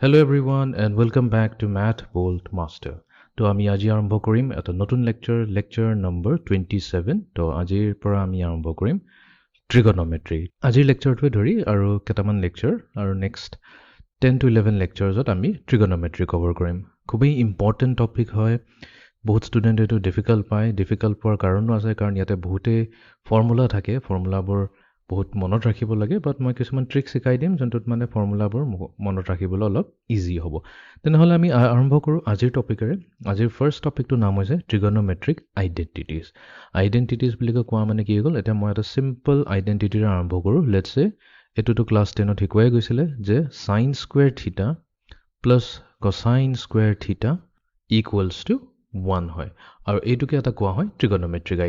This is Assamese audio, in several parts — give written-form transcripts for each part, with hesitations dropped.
Hello everyone and welcome back to Math Bolt Master. তো আমি আজি আৰম্ভ কৰিম এটা নতুন lecture number 27. তো আজিৰ পৰা আমি আৰম্ভ কৰিম trigonometry. আজিৰ lectureটোৱে ধৰি আৰু কেইটামান lecture আৰু next 10 to 11 lecturesত আমি trigonometry cover কৰিম. খুবেই important topic হয়. বহুত ষ্টুডেণ্ট এইটো ডিফিকাল্ট পায় পোৱাৰ কাৰণো আছে কাৰণ ইয়াতে বহুতেই ফৰ্মুলা থাকে ফৰ্মুলাবোৰ বহুত মনত ৰাখিব লাগে বাট মই কিছুমান ট্ৰিক শিকাই দিম যোনটোত মানে ফৰ্মুলাবোৰ মনত ৰাখিবলৈ অলপ ইজি হ'ব তেনেহ'লে আমি আৰম্ভ কৰোঁ আজিৰ টপিকেৰে আজিৰ ফাৰ্ষ্ট টপিকটোৰ নাম হৈছে ট্ৰিগনোমেট্ৰিক আইডেণ্টিটিজ বুলি কোৱা মানে কি হৈ গ'ল এতিয়া মই এটা চিম্পল আইডেণ্টিটিৰে আৰম্ভ কৰোঁ লেটছ চে এইটোতো ক্লাছ 10ত শিকোৱাই গৈছিলে যে sign square theta plus cosine square theta equals to 1 হয় আৰু এইটোকে এটা কোৱা হয় ট্ৰিগনোমেট্ৰিক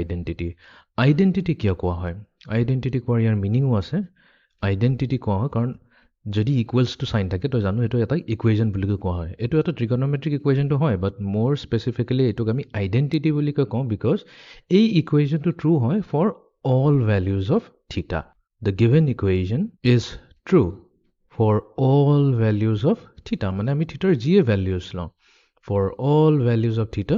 আইডেণ্টিটি কিয় কোৱা হয় আইডেণ্টিটি কোৱাৰ ইয়াৰ মিনিঙো আছে আইডেণ্টিটি কোৱা হয় কাৰণ যদি ইকুৱেলছ টু চাইন থাকে তো জানো এইটো এটা ইকুৱেশ্যন বুলি কোৱা হয় এইটো এটা ট্ৰিগনোমেট্ৰিক ইকুৱেশ্যনটো হয় বাট মোৰ স্পেচিফিকেলি এইটোক আমি আইডেণ্টিটি বুলি কওঁ বিকজ এই ইকুৱেশ্যনটো ট্ৰু হয় for all values of theta the given equation is true for all values of theta মানে আমি থিটাৰ যিয়ে ভেলিউজ লওঁ ফৰ অল ভেলিউজ অফ থিটা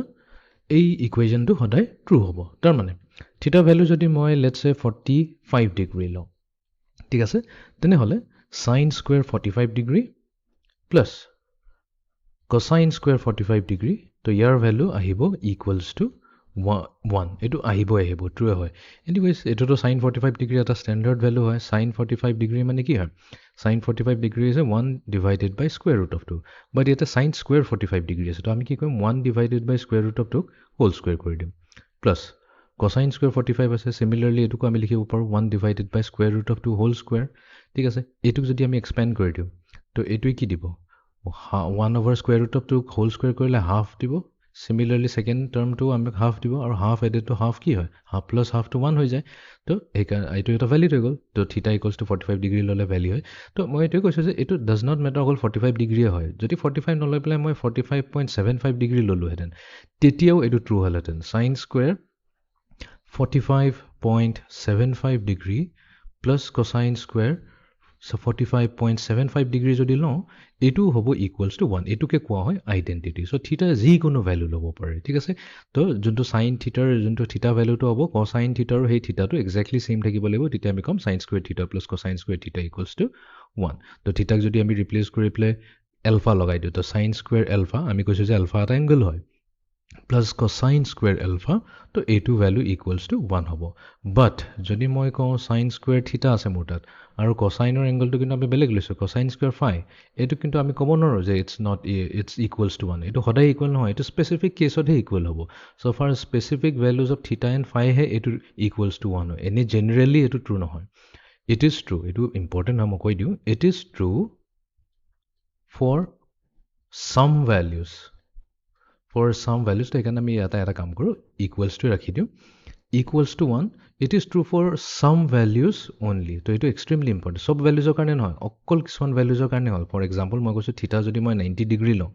এই ইকুৱেশ্যনটো সদায় ট্ৰু হ'ব তাৰমানে থিটা ভেলু যদি মই লেটছ চে 45 ডিগ্ৰী লওঁ ঠিক আছে তেনেহ'লে sine square 45 degree plus cosine square 45 degree তো ইয়াৰ ভেলু আহিব ইকুৱেলছ টু 1 এইটো আহিব ট্ৰুৱে হয় এনিৱেজ এইটোতো সাইন 45 ডিগ্ৰী এটা ষ্টেণ্ডাৰ্ড ভেলু হয় সাইন 45 ডিগ্ৰী মানে কি হয় sine 45 degree is 1 divided by square root of 2 but ইয়াতে সাইন স্কুৱেৰ 45 ডিগ্ৰী আছে তো আমি কি কৰিম 1 divided by square root of 2 whole square কৰি দিম প্লাছ কসাইন স্কুৱেৰ 45 আছে সিমিলাৰলি এইটোকো আমি লিখিব পাৰোঁ 1 divided by square root of 2 whole square ঠিক আছে এইটোক যদি আমি এক্সপেণ্ড কৰি দিওঁ তো এইটোৱে কি দিব 1 over square root of 2 whole square কৰিলে হাফ দিব সিমিলাৰলি সেকেন্ড টাৰ্মটো আমাক হাফ দিব আৰু হাফ এডেড টু হাফ কি হয় হাফ প্লাছ হাফ টু 1 হৈ যায় তো এইকাৰণে এইটো এটা ভেলিড হৈ গ'ল তো থিটা ইকুৱেলছ টু 45 ডিগ্ৰী ল'লে ভেলি হয় তো মই এইটোৱে কৈছোঁ যে এইটো ডাজ নট মেটাৰ অকল 45 ডিগ্ৰীয়ে হয় যদি 45 নলৈ পেলাই মই 45.75 ডিগ্ৰী ল'লোহেঁতেন তেতিয়াও এইটো ট্ৰু হ'লহেঁতেন sine square 45.75 degree plus cosine square 45.75 degree যদি লওঁ এইটো হ'ব ইকুৱেলছ টু 1 এইটোকে কোৱা হয় আইডেণ্টিটি চ' থিটাৰ যিকোনো ভেলু ল'ব পাৰে ঠিক আছে তো যোনটো সাইন থিটাৰ যোনটো থিটা ভেলুটো হ'ব কসাইন থিটাৰো সেই থিটাটো এক্সেক্টলি ছেইম থাকিব লাগিব তেতিয়া আমি ক'ম sign square theta plus cosine square theta equals to 1 তো থিটাক যদি আমি ৰিপ্লেচ কৰি পেলাই এলফা লগাই দিওঁ তো সাইন স্কুৱেৰ এলফা আমি কৈছোঁ যে এলফা এটা এংগল হয় প্লাছ কসাইন স্কুৱেৰ এলফা তো এইটো ভেলু ইকুৱেলছ টু 1 হ'ব বাট যদি মই কওঁ সাইন স্কুৱেৰ থিটা আছে মোৰ তাত আৰু কসাইনৰ এংগলটো কিন্তু আমি বেলেগ লৈছোঁ কসাইন স্কুৱেৰ ফাই এইটো কিন্তু আমি ক'ব নোৱাৰোঁ যে ইটছ ইকুৱেলছ টু 1 এইটো সদায় ইকুৱেল নহয় এইটো স্পেচিফিক কেছতহে ইকুৱেল হ'ব চ' ফৰ স্পেচিফিক ভেলুজ অফ থিটা এণ্ড ফাইহে এইটো ইকুৱেলছ টু 1 হয় এনেই জেনেৰেলি এইটো ট্ৰু নহয় ইট ইজ ট্ৰু এইটো ইম্পৰ্টেণ্ট হয় মই কৈ দিওঁ it is true for some values for some values তো সেইকাৰণে আমি এটা কাম কৰোঁ ইকুৱেলছটো ৰাখি দিওঁ equals to 1 it is true for some values only তো এইটো এক্সট্ৰিমলি ইম্পৰ্টেণ্ট চব ভেলিউজৰ কাৰণে নহয় অকল কিছুমান ভেলিউজৰ কাৰণে হ'ল ফৰ এক্সাম্পল মই কৈছোঁ থিটা যদি মই 90 ডিগ্ৰী লওঁ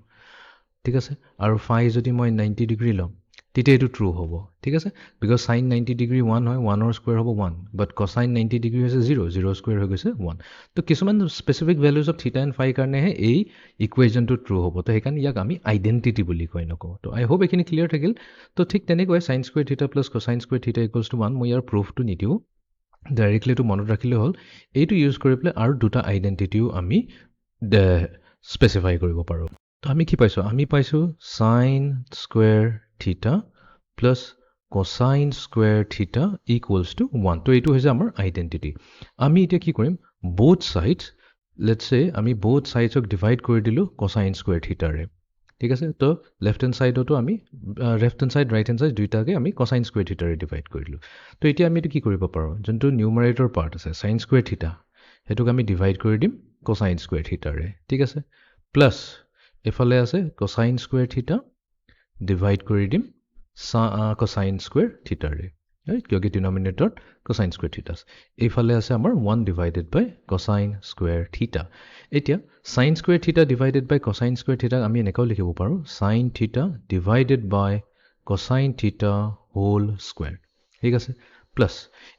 ঠিক আছে আৰু ফাই যদি মই 90 ডিগ্ৰী লওঁ তেতিয়া এইটো ট্ৰু হ'ব ঠিক আছে বিকজ সাইন 90 ডিগ্ৰী 1 হয় 1ৰ স্কুৱেৰ হ'ব 1 বাট কসাইন 90 ডিগ্ৰী হৈছে 0 স্কুৱেৰ হৈ গৈছে 1 তো কিছুমান স্পেচিফিক ভেলিউজ অফ থিটা এণ্ড ফাই কাৰণেহে এই ইকুৱেশ্যনটো ট্ৰু হ'ব তো সেইকাৰণে ইয়াক আমি আইডেণ্টিটি বুলি কয় নকওঁ তো আই হোপ এইখিনি ক্লিয়াৰ থাকিল তো ঠিক তেনেকৈ sign square theta plus cosine square theta equals to 1 মই ইয়াৰ প্ৰুফটো নিদিওঁ ডাইৰেক্টলি এইটো মনত ৰাখিলে হ'ল এইটো ইউজ কৰি পেলাই আৰু দুটা আইডেণ্টিটিও আমি স্পেচিফাই কৰিব পাৰোঁ তো আমি কি পাইছোঁ আমি পাইছোঁ sign square theta plus cosine square theta equals to 1 তো এইটো হৈছে আমাৰ আইডেণ্টিটি আমি এতিয়া কি কৰিম বোথ ছাইডছ লেটছ চে আমি বোথ ছাইডছক ডিভাইড কৰি দিলোঁ কসাইন স্কুৱেৰ থিটাৰে ঠিক আছে তো লেফ্ট হেণ্ড ছাইডতো আমি left hand side right hand side দুইটাকে আমি কসাইন স্কুৱেৰ থিটাৰে ডিভাইড কৰি দিলোঁ তো এতিয়া আমি এইটো কি কৰিব পাৰোঁ যোনটো নিউমাৰেটৰ পাৰ্ট আছে সাইন স্কুৱেৰ থিটা সেইটোক আমি ডিভাইড কৰি দিম কসাইন স্কুৱেৰ থিটাৰে ঠিক আছে প্লাছ এফালে আছে কসাইন স্কুৱেৰ থিটা ডিভাইড কৰি দিম কসাইন স্কুৱেৰ থিটাৰে ৰাইট কিয় কি ডিনমিনেটৰত কসাইন স্কুৱেৰ থিটা এইফালে আছে আমাৰ 1 ডিভাইডেড বাই কসাইন স্কুৱেৰ থিটা এতিয়া সাইন স্কুৱেৰ থিটা ডিভাইডেড বাই কসাইন স্কুৱেৰ থিটাক আমি এনেকৈও লিখিব পাৰোঁ সাইন থিটা ডিভাইডেড বাই কসাইন থিটা হোল স্কুৱেৰ ঠিক আছে প্লাছ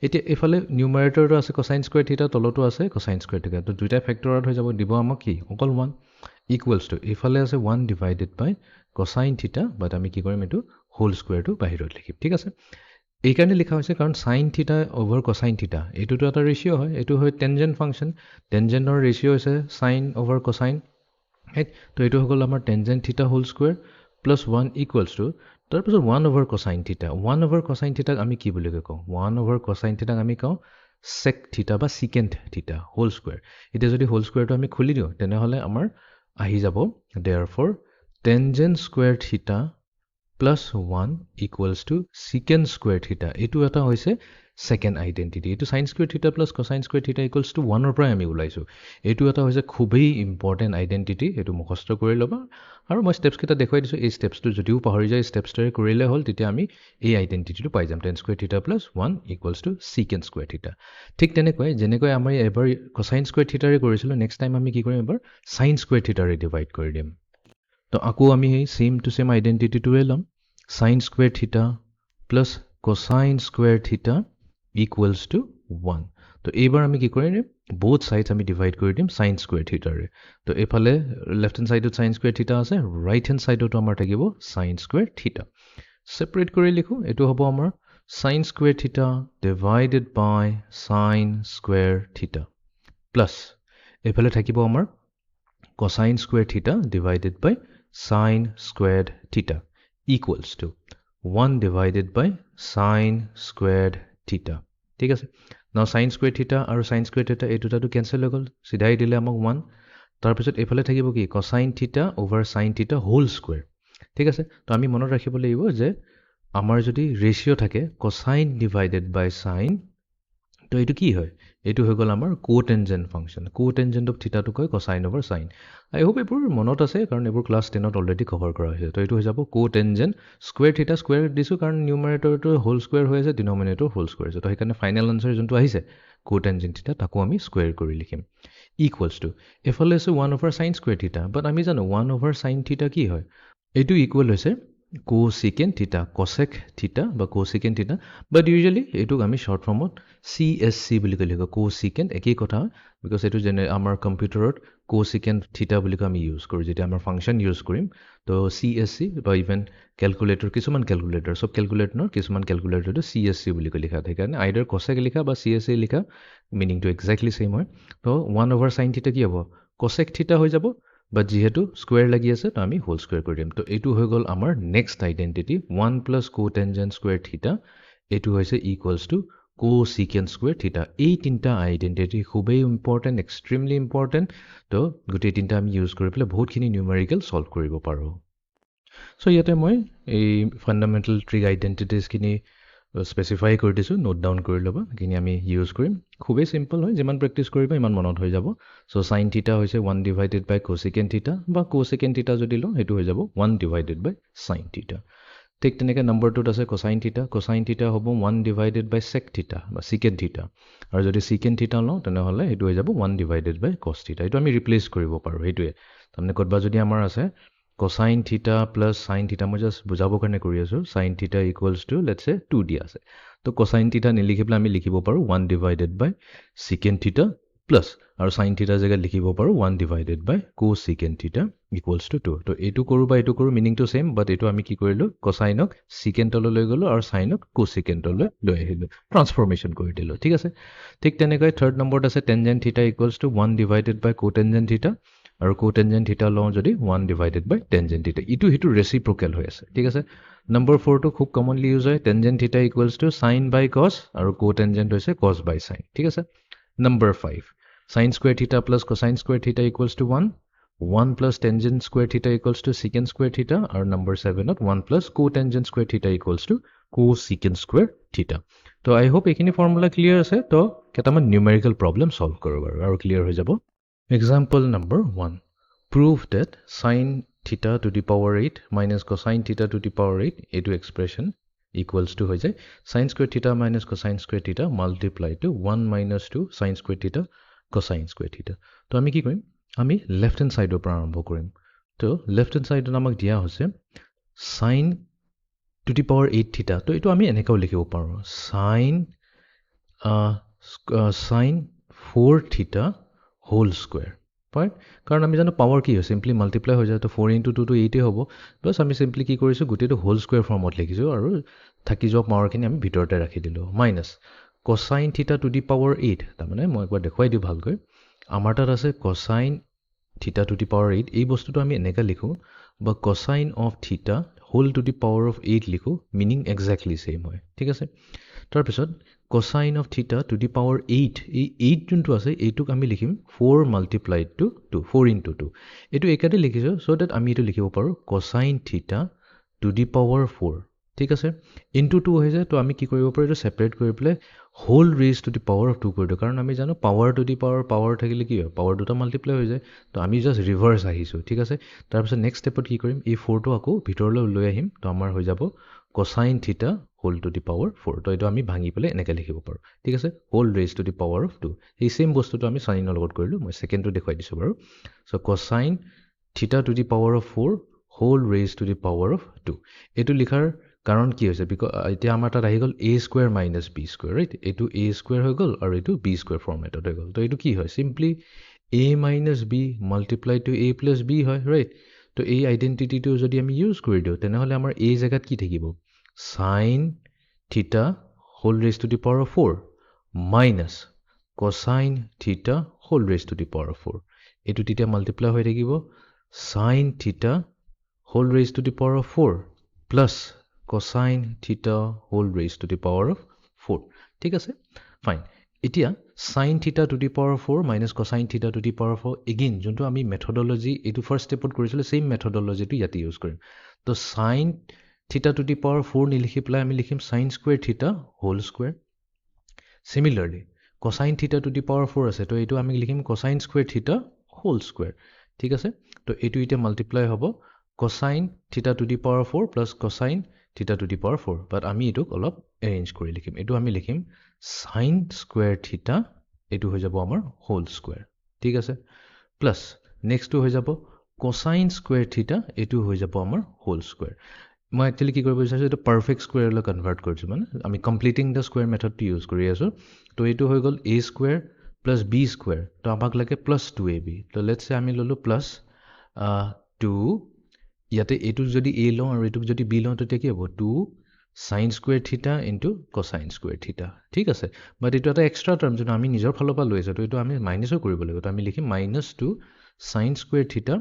এতিয়া এইফালে নিউমাৰেটৰটো আছে কসাইন স্কুৱেৰ থিটা তলতো আছে কসাইন স্কুৱেৰ থিটা তো দুইটা ফেক্টৰত হৈ যাব দিব আমাক কি অকল 1 ইকুৱেলছ টু এইফালে আছে 1 ডিভাইডেড বাই কচাইন থিটা বাট আমি কি কৰিম এইটো হোল স্কুৱেৰটো বাহিৰত লিখিম ঠিক আছে এইকাৰণে লিখা হৈছে কাৰণ চাইন থিটা অভাৰ কচাইন থিটা এইটোতো এটা ৰেচিঅ' হয় এইটো হয় টেনজেণ্ট ফাংচন টেনজেণ্টৰ ৰেচিঅ' হৈছে চাইন অভাৰ কচাইন ৰাইট তো এইটো হৈ গ'ল আমাৰ tangent theta whole square plus 1 equals to তাৰপিছত 1 অভাৰ কচাইন থিটা 1 অভাৰ কচাইন থিটাক আমি কি বুলি কওঁ 1 অভাৰ কচাইন থিটাক আমি কওঁ চেক থিটা বা চিকেণ্ড থিটা হোল স্কুৱেৰ এতিয়া যদি হোল স্কুৱেৰটো আমি খুলি দিওঁ তেনেহ'লে আমাৰ আহি যাব দেয়াৰফৰ tangent square theta plus 1 equals two চিকেণ্ড square থিটা এইটো এটা হৈছে ছেকেণ্ড আইডেণ্টিটি এইটো sign square theta plus কচাইন square theta equals two 1ৰ পৰাই আমি ওলাইছোঁ এইটো এটা হৈছে খুবেই ইম্পৰ্টেণ্ট আইডেণ্টিটি এইটো মুখস্থ কৰি ল'বা আৰু মই ষ্টেপছকেইটা দেখুৱাই দিছোঁ এই ষ্টেপছটো যদিও পাহৰি যায় ষ্টেপছটোৰে কৰিলে হ'ল তেতিয়া আমি এই আইডেণ্টিটিটো পাই যাম ten square theta plus 1 equals two চিকেণ্ড square theta ঠিক তেনেকৈ যেনেকৈ আমি এবাৰ কচাইন স্কুৱেৰ থিটাৰে কৰিছিলোঁ নেক্সট টাইম আমি কি কৰিম এবাৰ চাইন স্কুৱেৰ থিটাৰে ডিভাইড কৰি দিম তো আকৌ আমি সেই ছেম টু ছেম আইডেণ্টিটিটোৱে ল'ম sign square theta plus কচাইন square theta equals to 1 তো এইবাৰ আমি কি কৰিম both sides আমি ডিভাইড কৰি দিম sin স্কুৱেৰ থিটাৰে তো এইফালে লেফট হেণ্ড সাইডত sin স্কুৱেৰ থিটা আছে ৰাইট হেণ্ড সাইডতো আমাৰ থাকিব sin স্কুৱেৰ থিটা সেপাৰেট কৰি লিখো এটো হ'ব আমাৰ sin square theta divided by sin square theta plus এইফালে থাকিব আমাৰ cosine square theta divided by sin square theta equals to 1 divided by sin square theta ঠিক আছে Now sin square theta আৰু sin square theta এই দুটাটো কেনসেল হৈ গ'ল সিধাই দিলে আমাক 1 তাৰপিছত এইফালে থাকিব কি cosine theta over sin theta whole square ঠিক আছে তো আমি মনত ৰাখিব লাগিব যে আমাৰ যদি ৰেশিও থাকে cosine divided by sin তো এইটো কি হয় এইটো হৈ গ'ল আমাৰ cotangent function cotangent of theta টো কয় cosine over sin I hope এইবোৰ মনত আছে কাৰণ এইবোৰ ক্লাছ 10 ত অলৰেডি কভাৰ কৰা হৈছে তো এইটো হৈ যাব cotangent square theta square দিছো কাৰণ নিউমাৰেটৰটো হোল স্কুৱেৰ হৈ আছে ডিনমিনেটৰ হোল স্কুৱেৰ আছে তো সেইকাৰণে ফাইনেল আনসাৰ যোনটো আহিছে cotangent theta তাকো আমি স্কুৱেৰ কৰি লিখিম ইকুৱেলছ টু এফালে আছে 1 over sin square theta বাট আমি জানো 1 over sin theta কি হয় এইটো ইকুৱেল হৈছে cosecant theta cosec theta বা cosecant theta but usually এইটোক আমি short formত CSC বুলি কয় লিখো cosecant একই কথা because এটো যেনে আমাৰ কম্পিউটাৰত cosecant theta বুলি আমি ইউজ কৰো যেটা আমাৰ ফাংচন ইউজ কৰিম তো CSC বা ইভেন ক্যালকুলেটৰ কিছুমান ক্যালকুলেটৰ সব ক্যালকুলেটৰৰ কিছুমান ক্যালকুলেটৰটো CSC বুলি লিখা থাকে কাৰণে আইদাৰ cosec লিখা বা CSC লিখা মিনিংটো এক্স্যাক্টলি সেম হয় তো 1 over sin theta কি হ'ব cosec theta হৈ যাব But যেহেতু স্কোয়ার লাগি আছে তো আমি হোল স্কোয়ার কৰি দিম তো এইটো হৈ গ'ল আমাৰ next identity 1 plus cotangent square theta এইটো হৈছে equals to cosecant square theta এই তিনটা আইডেন্টিটি খুবেই ইম্পৰ্টেন্ট এক্সট্ৰিমলি ইম্পৰ্টেন্ট তো গোটেই তিনটা আমি ইউজ কৰি পেলাই বহুতখিনি নিউমেৰিকেল সলভ কৰিব পাৰো সো ইয়াতে মই এই ফান্ডামেন্টাল ট্ৰিক আইডেন্টিটিজখিনি স্পেসিফাই কৰি দিছো নোট ডাউন কৰি ল'বা কিনি আমি ইউজ কৰিম খুবেই সিম্পল হয় যিমান প্ৰেক্টিস কৰিবা ইমান মনত হৈ যাব সো sin theta হৈছে 1 divided by cosecant theta বা cosecant theta যদি লওঁ হেতু হৈ যাব 1 divided by sin theta ঠিক তেনেকৈ নম্বৰ 2 আছে cosine theta হ'ব 1 divided by sec theta বা secant theta আৰু যদি secant theta লওঁ তেনেহলে হেতু হৈ যাব 1 divided by cos theta এটো আমি ৰিপ্লেস কৰিব পাৰো হেতুৱে তাৰমানে কতবা যদি আমাৰ আছে cosine theta plus sin theta মই জাস্ট বুজাবৰ কাৰণে কৰি আছো sin theta equals to let's say 2 দিয়া আছে তো cosine theta নিলিখিবলে আমি লিখিব পাৰো 1 divided by secant theta plus আৰু sin theta জায়গা লিখিব পাৰো 1 divided by cosecant theta equals to 2 তো এটো কৰো বা এটো কৰো মিনিং তো সেম বাট এটো আমি কি কৰিলো cosine ক secant লৈ গলো আৰু sin ক cosecant লৈ আহিলো ট্ৰান্সফৰমেশন কৰি দিলো ঠিক আছে ঠিক তেনেকৈ থাৰ্ড নম্বৰত আছে tangent theta equals to 1 divided by cotangent theta আৰু cotangent theta লওঁ যদি 1 divided by tangent theta ইটো হিটো ৰেচিপ্ৰকেল হৈ আছে ঠিক আছে নম্বৰ 4 টো খুব কমনলি ইউজ হয় tangent theta equals to sin by cos আৰু cotangent হৈছে cos by sin ঠিক আছে number 5 sin square theta plus cosine square theta equals to 1 1 plus tangent square theta equals to secant square theta আৰু number 7 to 1 plus cotangent square theta equals to cosecant square theta তো আই হোপ এইখিনি ফৰ্মুলা ক্লিয়াৰ আছে তো কেটামান নিউমেৰিকেল প্ৰবলেম সলভ কৰিব আৰু ক্লিয়াৰ হৈ যাব Example number 1. Prove that sin theta to the power 8 minus cosine theta to the power 8 into expression equals to hoje sin square theta minus cosine square theta multiply to 1 minus 2 sin square theta cosine square theta. To ami ki korim? Ami left hand side opor arambho korim. To left hand side namak dia hoise sin to the power 8 theta. To eto ami enekao likhibo paro. Sin 4 theta whole square point কাৰণ আমি জানো পাৱাৰ কি হয় চিম্পলি মাল্টিপ্লাই হৈ যায় তো 4 × 2 টো 8 হ'ব প্লাছ আমি চিম্পলি কি কৰিছোঁ গোটেইটো হোল স্কুৱেৰ ফৰ্মত লিখিছোঁ আৰু থাকি যোৱা পাৱাৰখিনি আমি ভিতৰতে ৰাখি দিলোঁ মাইনাছ কচাইন থিটা টু দি পাৱাৰ 8 তাৰমানে মই একবাৰ দেখুৱাই দিওঁ ভালকৈ আমাৰ তাত আছে কচাইন থিটা টু দি পাৱাৰ 8 এই বস্তুটো আমি এনেকৈ লিখোঁ বা cosine of theta whole to the power of 8 লিখোঁ মিনিং একজেক্টলি ছেইম হয় ঠিক আছে তাৰপিছত cosine of theta to the power 8 এই 8 যোনটো আছে এইটোক আমি লিখিম 4 multiplied to 2 4 into 2 এইটো একাতে লিখিছোঁ so that আমি এইটো লিখিব পাৰোঁ cosine theta to the power 4 ঠিক আছে into 2 হৈ যায় তো আমি কি কৰিব পাৰোঁ এইটো সেপাৰেট কৰি পেলাই whole raise to the power of 2 কৰি দিওঁ কাৰণ আমি জানো পাৱাৰ টু দি পাৱাৰ থাকিলে কি হয় পাৱাৰ দুটা মাল্টিপ্লাই হৈ যায় তো আমি জাষ্ট ৰিভাৰ্ছ আহিছোঁ ঠিক আছে তাৰপিছত নেক্সট ষ্টেপত কি কৰিম এই 4টো আকৌ ভিতৰলৈ লৈ আহিম তো আমাৰ হৈ যাব cosine theta whole to the power 4 তো এইটো আমি ভাঙি পেলাই এনেকৈ লিখিব পাৰোঁ ঠিক আছে whole raise to the power of 2 এই ছেইম বস্তুটো আমি চাইনৰ লগত কৰিলোঁ মই ছেকেণ্ডটো দেখুৱাই দিছোঁ বাৰু so' cosine theta to the power of 4 whole raise to the power of 2 এইটো লিখাৰ কাৰণ কি হৈছে এতিয়া আমাৰ তাত আহি গ'ল a square minus B square right এইটো a স্কুৱেৰ হৈ গ'ল আৰু এইটো বি স্কুৱেৰ ফৰ্মেটত হৈ গ'ল তো এইটো কি হয় simply a minus B multiply to a plus B হয় ৰাইট তো এই আইডেণ্টিটিটো যদি আমি ইউজ কৰি দিওঁ তেনেহ'লে আমাৰ a জেগাত কি থাকিব sin theta whole raised to the power of 4 minus cosine theta whole raised to the power of 4 এইটো তেতিয়া মাল্টিপ্লাই হৈ থাকিব sin theta whole raised to the power of 4 plus cosine theta whole raised to the power of 4 ঠিক আছে ফাইন এতিয়া sin theta to the power of 4 minus cosine theta to the power of 4 again যোনটো আমি মেথডলজি এইটো ফাৰ্ষ্ট ষ্টেপত কৰিছিলোঁ ছেইম মেথডলজিটো ইয়াতে ইউজ কৰিম তো sin theta to the power 4 নিলিখি পেলাই আমি লিখিম sin square theta whole square similarly cosine theta to the power 4 আছে তো এইটো আমি লিখিম cosine square theta whole square ঠিক আছে তো এইটো এতিয়া মাল্টিপ্লাই হ'ব cosine theta to the power 4 plus cosine theta to the power 4 বাট আমি এইটোক অলপ এৰেঞ্জ কৰি লিখিম এইটো আমি লিখিম sin square theta এইটো হৈ যাব আমাৰ whole square ঠিক আছে প্লাছ নেক্সটটো হৈ যাব cosine square theta এইটো হৈ যাব আমাৰ whole square মই একচুৱেলি কি কৰিব বিচাৰিছোঁ এইটো পাৰফেক্ট স্কুৱেৰলৈ কনভাৰ্ট কৰিছোঁ মানে আমি কমপ্লিটিং দ্য স্কুৱেৰ মেথডটো ইউজ কৰি আছোঁ তো এইটো হৈ গ'ল a square plus B square তো আমাক লাগে প্লাছ 2ab তো লেটছে আমি ল'লোঁ প্লাছ 2 ইয়াতে এইটোক যদি a লওঁ আৰু এইটোক যদি b লওঁ তেতিয়া কি হ'ব 2 sin স্কুৱেৰ থিটা ইনটু cosine স্কুৱেৰ থিটা ঠিক আছে বাট এইটো এটা এক্সট্ৰা টাৰ্ম যোনটো আমি নিজৰ ফালৰ পৰা লৈ আছোঁ তো এইটো আমি মাইনাছো কৰিব লাগিব তো আমি লিখিম -2 sin স্কুৱেৰ থিটা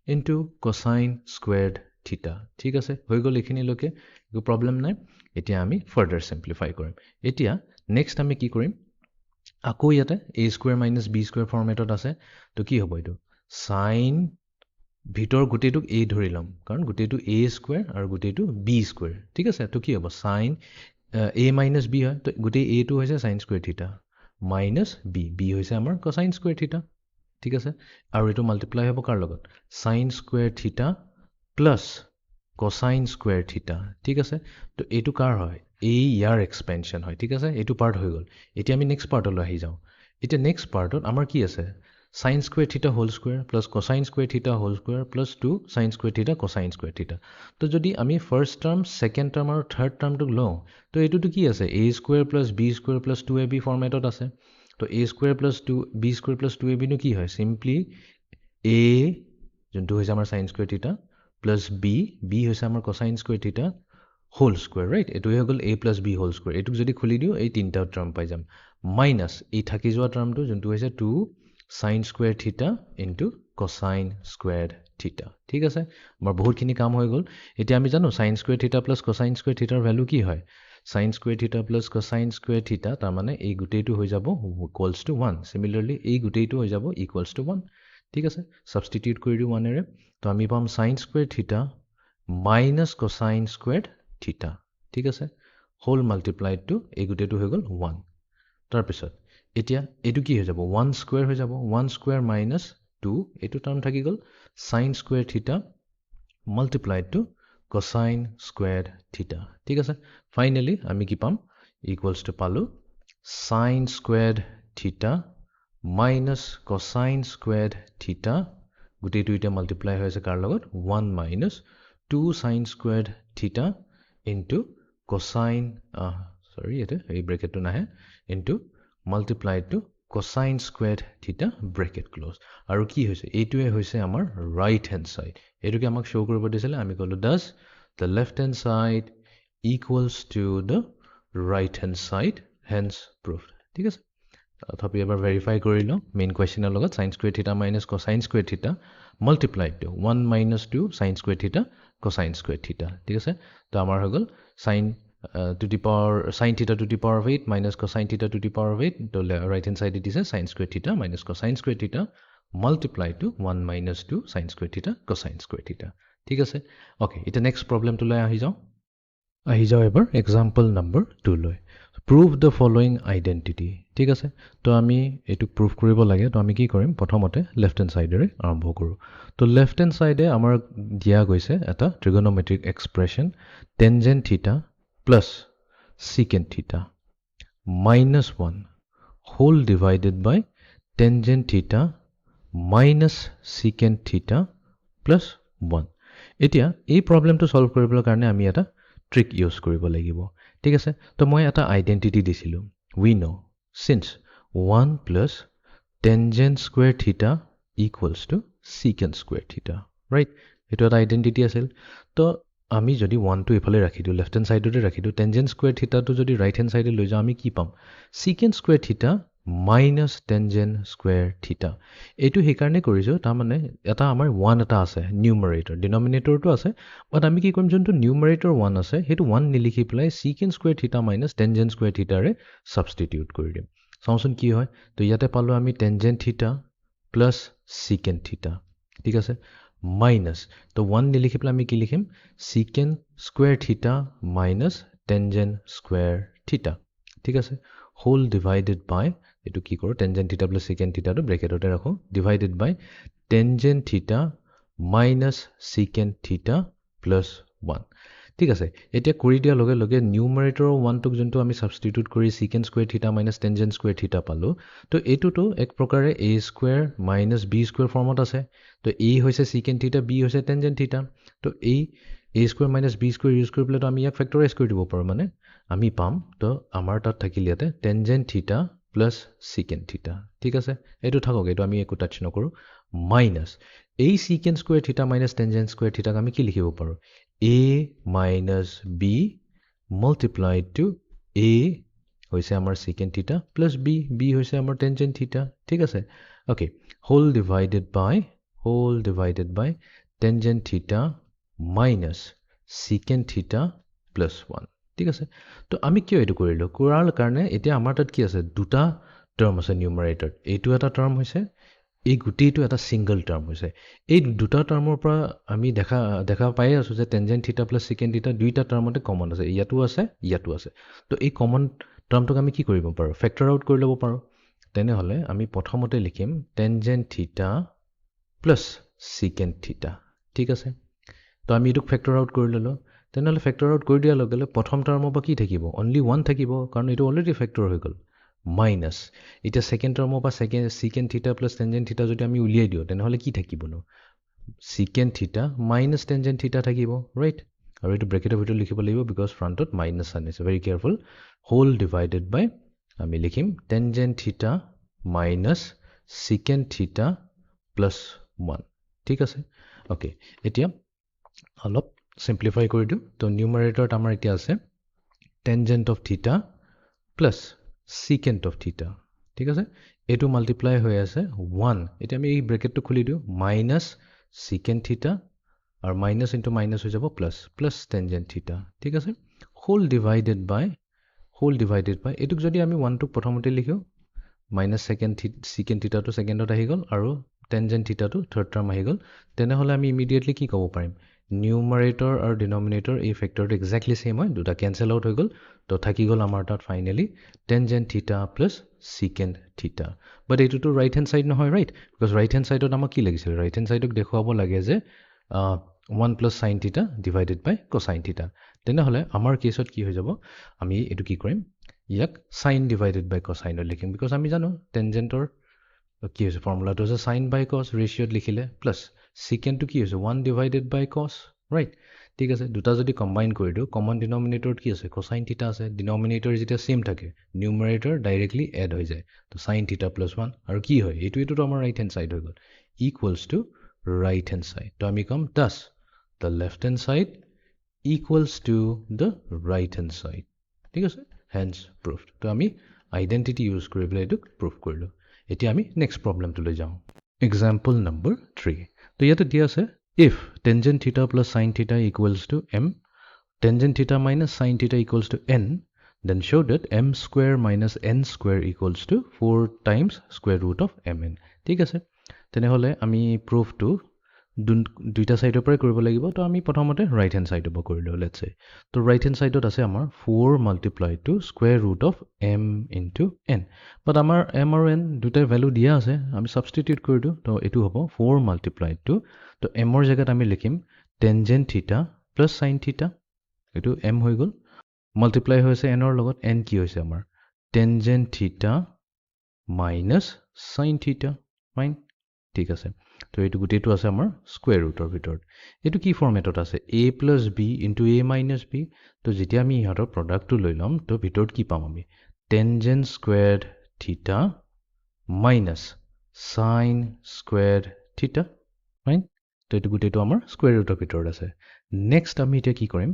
ইনটু cosine স্কুৱেৰ থিটা ঠিক আছে হৈ গ'ল এইখিনিলৈকে একো প্ৰব্লেম নাই এতিয়া আমি ফাৰ্ডাৰ সিম্পলিফাই কৰিম এতিয়া নেক্সট আমি কি কৰিম আকৌ ইয়াতে a square minus B square ফৰ্মেটত আছে তো কি হ'ব এইটো sin ভিতৰ গোটেইটোক a ধৰি ল'ম কাৰণ গোটেইটো a স্কুৱেৰ আৰু গোটেইটো b স্কুৱেৰ ঠিক আছে তো কি হ'ব sin a মাইনাছ b হয় তো গোটেই a টো হৈছে sin স্কুৱেৰ থিটা মাইনাছ b হৈছে আমাৰ cosine স্কুৱেৰ থিটা ঠিক আছে আৰু এইটো মাল্টিপ্লাই হ'ব কাৰ লগত sin square theta plus cosine square theta ঠিক আছে তো এইটো কাৰ হয় এই ইয়াৰ এক্সপেনশ্যন হয় ঠিক আছে এইটো পাৰ্ট হৈ গ'ল এতিয়া আমি নেক্সট পাৰ্টলৈ আহি যাওঁ এতিয়া নেক্সট পাৰ্টত আমাৰ কি আছে sin square theta whole square plus cosine square theta whole square plus 2 sin square theta cosine square theta তো যদি আমি ফাৰ্ষ্ট টাৰ্ম ছেকেণ্ড টাৰ্ম আৰু থাৰ্ড টাৰ্মটোক লওঁ তো এইটোতো কি আছে a square plus b square plus 2ab ফৰ্মেটত আছে তো a square plus 2b square plus 2ab নো কি হয় চিম্পলি a যোনটো হৈছে আমাৰ sin square theta plus b হৈছে আমাৰ cosine square theta whole square right এইটোৱে হৈ গ'ল a plus b whole square এইটোক যদি খুলি দিওঁ এই তিনিটা টাৰ্ম পাই যাম মাইনাছ এই থাকি যোৱা টাৰ্মটো যোনটো হৈছে 2 sin স্কুৱেৰ থিটা ইনটু cosine স্কুৱেৰ থিটা ঠিক আছে আমাৰ বহুতখিনি কাম হৈ গ'ল এতিয়া আমি জানো sin square theta plus cosine square থিটাৰ value কি হয় sin square theta plus cosine square থিটা তাৰমানে এই গোটেইটো হৈ যাব ইকুৱেলছ টু 1 চিমিলাৰলি এই গোটেইটো হৈ যাব ইকুৱেলছ টু 1 ঠিক আছে সাবষ্টিটিউট কৰি দিওঁ 1 এৰে তো আমি পাম sin স্কুৱেৰ থিটা মাইনাছ cosine স্কুৱেৰ থিটা ঠিক আছে হোল মাল্টিপ্লাইড টু এই গোটেইটো হৈ গ'ল 1 তাৰপিছত এতিয়া এইটো কি হৈ যাব 1 স্কুৱেৰ হৈ যাব 1 স্কুৱেৰ মাইনাছ 2 এইটো টাৰ্ম থাকি গ'ল sin স্কুৱেৰ থিটা multiplied two cosine square theta ঠিক আছে ফাইনেলি আমি কি পাম ইকুৱেলছ টু পালোঁ sin স্কুৱেৰ থিটা মাইনাছ cosine স্কুৱেৰ থিটা গোটেইটো এতিয়া মাল্টিপ্লাই হৈ আছে কাৰ লগত 1 মাইনাছ 2 sin স্কুৱেৰ থিটা ইনটু cosine এই ব্ৰেকেটটো নাহে into multiplied to cosine squared theta bracket close আৰু কি হৈছে এইটোৱে হৈছে আমাৰ right hand side এইটোকে আমাক show কৰিব দিছিলে আমি ক'লো does the left hand side equals to the right hand side hence proved ঠিক আছে তথাপি এবাৰ verify কৰি লওঁ main questionৰ লগত sin squared theta minus cosine squared theta multiplied to 1 minus 2 sin squared theta cosine squared theta ঠিক আছে তো আমাৰ হৈ গ'ল sin to the power sin theta to the power of 8 minus cosine theta to the power of 8 to right hand side it is a sin squared theta minus cosine squared theta multiplied to 1 minus 2 sin squared theta cosine squared theta ঠিক আছে okay এটা next problem to লৈ আহি যাও এবাৰ example number 2 লৈ prove the following identity ঠিক আছে তো আমি এটু prove কৰিব লাগে তো আমি কি কৰিম প্ৰথমতে left hand side ৰে আৰম্ভ কৰো তো left hand side এ আমাৰ দিয়া গৈছে এটা trigonometric expression tangent theta plus secant theta minus 1 whole divided by tangent theta minus secant theta plus 1 এতিয়া এই প্ৰবলেমটো সলভ কৰিবলৈ কাৰণে আমি এটা ট্ৰিক ইউজ কৰিব লাগিব ঠিক আছে তো মই এটা আইডেন্টিটি দিছিলো we know since 1 plus tangent square theta equals to secant square theta right এটো এটা আইডেন্টিটি আছিল তো আমি যদি 1 টো ইফালে ৰাখি দিও লেফট হ্যান্ড সাইডতে ৰাখি দিও tangent square theta টো যদি রাইট হ্যান্ড সাইডে লৈ যাও আমি কি পাম secant square theta minus tangent square theta এটো হে কাৰণে কৰিছো তা মানে এটা আমাৰ 1 এটা আছে নিউমাৰেটৰ ডিনোমিনেটৰটো আছে বাট আমি কি কৰিম যোনটো নিউমাৰেটৰ 1 আছে হেতু 1 নিলিখি প্লাই secant square theta minus tangent square theta ৰে সাবস্টিটিউট কৰি দিম চাওঁচোন কি হয় তো ইয়াতে পালো আমি tangent theta plus secant theta ঠিক আছে minus তো 1 নিলিখি প্লাই আমি কি লিখিম secant square theta minus tangent square theta ঠিক আছে whole divided by এটো কি কৰো tangent theta plus secant theta টো ব্ৰ্যাকেটতে ৰাখো divided by tangent theta minus secant theta plus 1 ঠিক আছে এতিয়া কৰি দিয়া লগে লগে নিউমাৰেটৰ 1 টোক যোনটো আমি সাবস্টিটিউট কৰি secant square theta minus tangent square theta পালো তো এটো তো এক প্ৰকাৰে a square minus b square ফৰ্মত আছে তো a হৈছে secant theta b হৈছে tangent theta তো এই a square minus b square use কৰি পেলে তো আমি ইয়াক ফেক্টৰাইজ কৰি দিব পাৰো মানে আমি পাম তো আমাৰ তাত থাকিল ইয়াতে tangent theta plus secant theta ঠিক আছে এটো থাকক এটো আমি একো টাচ নকৰো minus এই secant square theta minus tangent square theta আমি কি লিখিব পাৰো a minus b multiplied to a হৈছে আমাৰ secant theta plus b হৈছে আমাৰ tangent theta ঠিক আছে okay whole divided by tangent theta minus secant theta plus 1 ঠিক আছে তো আমি কিয় এটো কৰিলো কৰাৰ কাৰণে এতিয়া আমাৰ তাত কি আছে দুটা টাৰ্ম আছে নিউমাৰেটৰ এইটো এটা টাৰ্ম হৈছে এই গুটিটো এটা সিঙ্গল টাৰ্ম হৈছে এই দুটা টাৰ্মৰ পৰা আমি দেখা পাই আছো যে tangent theta plus secant theta দুইটা টার্মতে কমন আছে ইয়াটো আছে তো এই কমন টার্মটোক আমি কি কৰিব পাৰো ফেক্টৰ আউট কৰি লব পাৰো তেনে হলে আমি প্ৰথমতে লিখিম tangent theta plus secant theta ঠিক আছে তো আমি এটোক ফেক্টৰ আউট কৰি ললো তেনে হলে ফেক্টৰ আউট কৰি দিয়া লগে লগে প্ৰথম টাৰ্মৰ পৰা কি থাকিব অনলি 1 থাকিব কাৰণ এটো অলৰেডি ফেক্টৰ হৈ গল minus এটা সেকেন্ড টাৰ্মৰ পৰা secant theta plus tangent theta যদি আমি উলিয়াই দিও তেনে হলে কি থাকিব নো secant theta minus tangent theta থাকিব ৰাইট আৰু এটো ব্ৰ্যাকেটৰ ভিতৰত লিখিব লাগিব বিকজ ফ্ৰন্টত মাইনাস আনিছে very careful whole divided by আমি লিখিম tangent theta minus secant theta plus 1 ঠিক আছে ওকে এতিয়া অলপ সিম্পলিফাই কৰি দিও তো নিউমাৰেটৰত আমাৰ এতিয়া আছে tangent of theta plus secant of theta ঠিক আছে এটো মাল্টিপ্লাই হৈ আছে 1 এটা আমি এই ব্র্যাকেটটো খুলি দিও minus secant theta আর minus into minus হৈ যাব plus tangent theta ঠিক আছে whole divided by এটুক যদি আমি 1 টোক প্ৰথমতে লিখো minus secant theta to secondত আহি গল আৰু tangent theta to third term আহি গল তেনে হলে আমি ইমিডিয়েটলি কি ক'ব পাৰিম নিউমাৰেটৰ আৰু ডিনোমিনেটৰ এই ফেক্টৰটো এক্স্যাক্টলি সেম হয় দুটা ক্যান্সেল আউট হৈ গল তো থাকি গল আমাৰ তাত finally tangent theta plus secant theta বাট এটো তো রাইট হ্যান্ড সাইড নহয় রাইট বিকজ রাইট হ্যান্ড সাইডত আমাক কি লাগিছিল রাইট হ্যান্ড সাইডক দেখুৱাব লাগে যে 1 plus sin theta divided by cosine theta তেনে হলে আমাৰ কেছত কি হৈ যাব আমি এটো কি কৰিম ইয়াক sin divided by cosine লিখিম বিকজ আমি জানো টেনজেন্টৰ কি হৈছে ফৰ্মুলাটো আছে sin by cos ৰেশিওত লিখিলে প্লাস secant to কি হৈছে 1 divided by cos right ঠিক আছে দুটা যদি কম্বাইন কৰি দিওঁ কমন ডিনমিনেটৰত কি আছে কোসাইন থিটা আছে ডিনমিনেটৰ যেতিয়া সেম থাকে নিউমাৰেটৰ ডাইৰেক্টলি এড হৈ যায় তো সাইন থিটা প্লাছ 1 আৰু কি হয় এইটোতো আমাৰ ৰাইট হেণ্ড সাইড হৈ গ'ল equals to right hand side তো আমি কম দাস the left hand side equals to the right hand side ঠিক আছে hence proved তো আমি identity use কৰি পেলাই এটো prove কৰিলো এতিয়া আমি next problem টো লৈ যাওঁ example number 3 তো ইয়াতে দিয়া আছে if tangent theta plus sin theta equals to m tangent theta minus sin theta equals to n then show that m square minus n square equals to 4 times square root of mn ঠিক আছে তেনেহলে আমি proof টো দুইটা সাইডৰ পৰা কৰিব লাগিব তো আমি প্ৰথমতে ৰাইট হেণ্ড সাইডৰ পৰা কৰিলো লেটস সে তো ৰাইট হেণ্ড সাইডত আছে আমাৰ 4 multiply to square root of m into n but আমাৰ m আৰু n দুটাৰ ভ্যালু দিয়া আছে আমি সাবস্টিটিউট কৰি দিও তো এটো হ'ব 4 মাল্টিপ্লাই টু তো m ৰ জায়গাত আমি লিখিম টেনজেন্ট থিটা প্লাস sin থিটা এটো m হৈ গল মাল্টিপ্লাই হৈছে n ৰ লগত n কি হৈছে আমাৰ টেনজেন্ট থিটা মাইনাস sin থিটা ফাইন ঠিক আছে তো এটো গুটেটো আছে আমাৰ স্কয়াৰ ৰুটৰ ভিতৰত এটো কি ফৰ্মেটত আছে a + b * a - b তো যেতিয়া আমি ইহতৰ প্ৰডাক্টটো লৈ লম তো ভিতৰত কি পাম আমি টেনজেন্ট স্কয়াৰ্ড থিটা মাইনাস sin স্কয়াৰ্ড থিটা ফাইন তো এটো গুটেটো আমাৰ স্কয়াৰ ৰুটৰ ভিতৰত আছে নেক্সট আমি এতিয়া কি কৰিম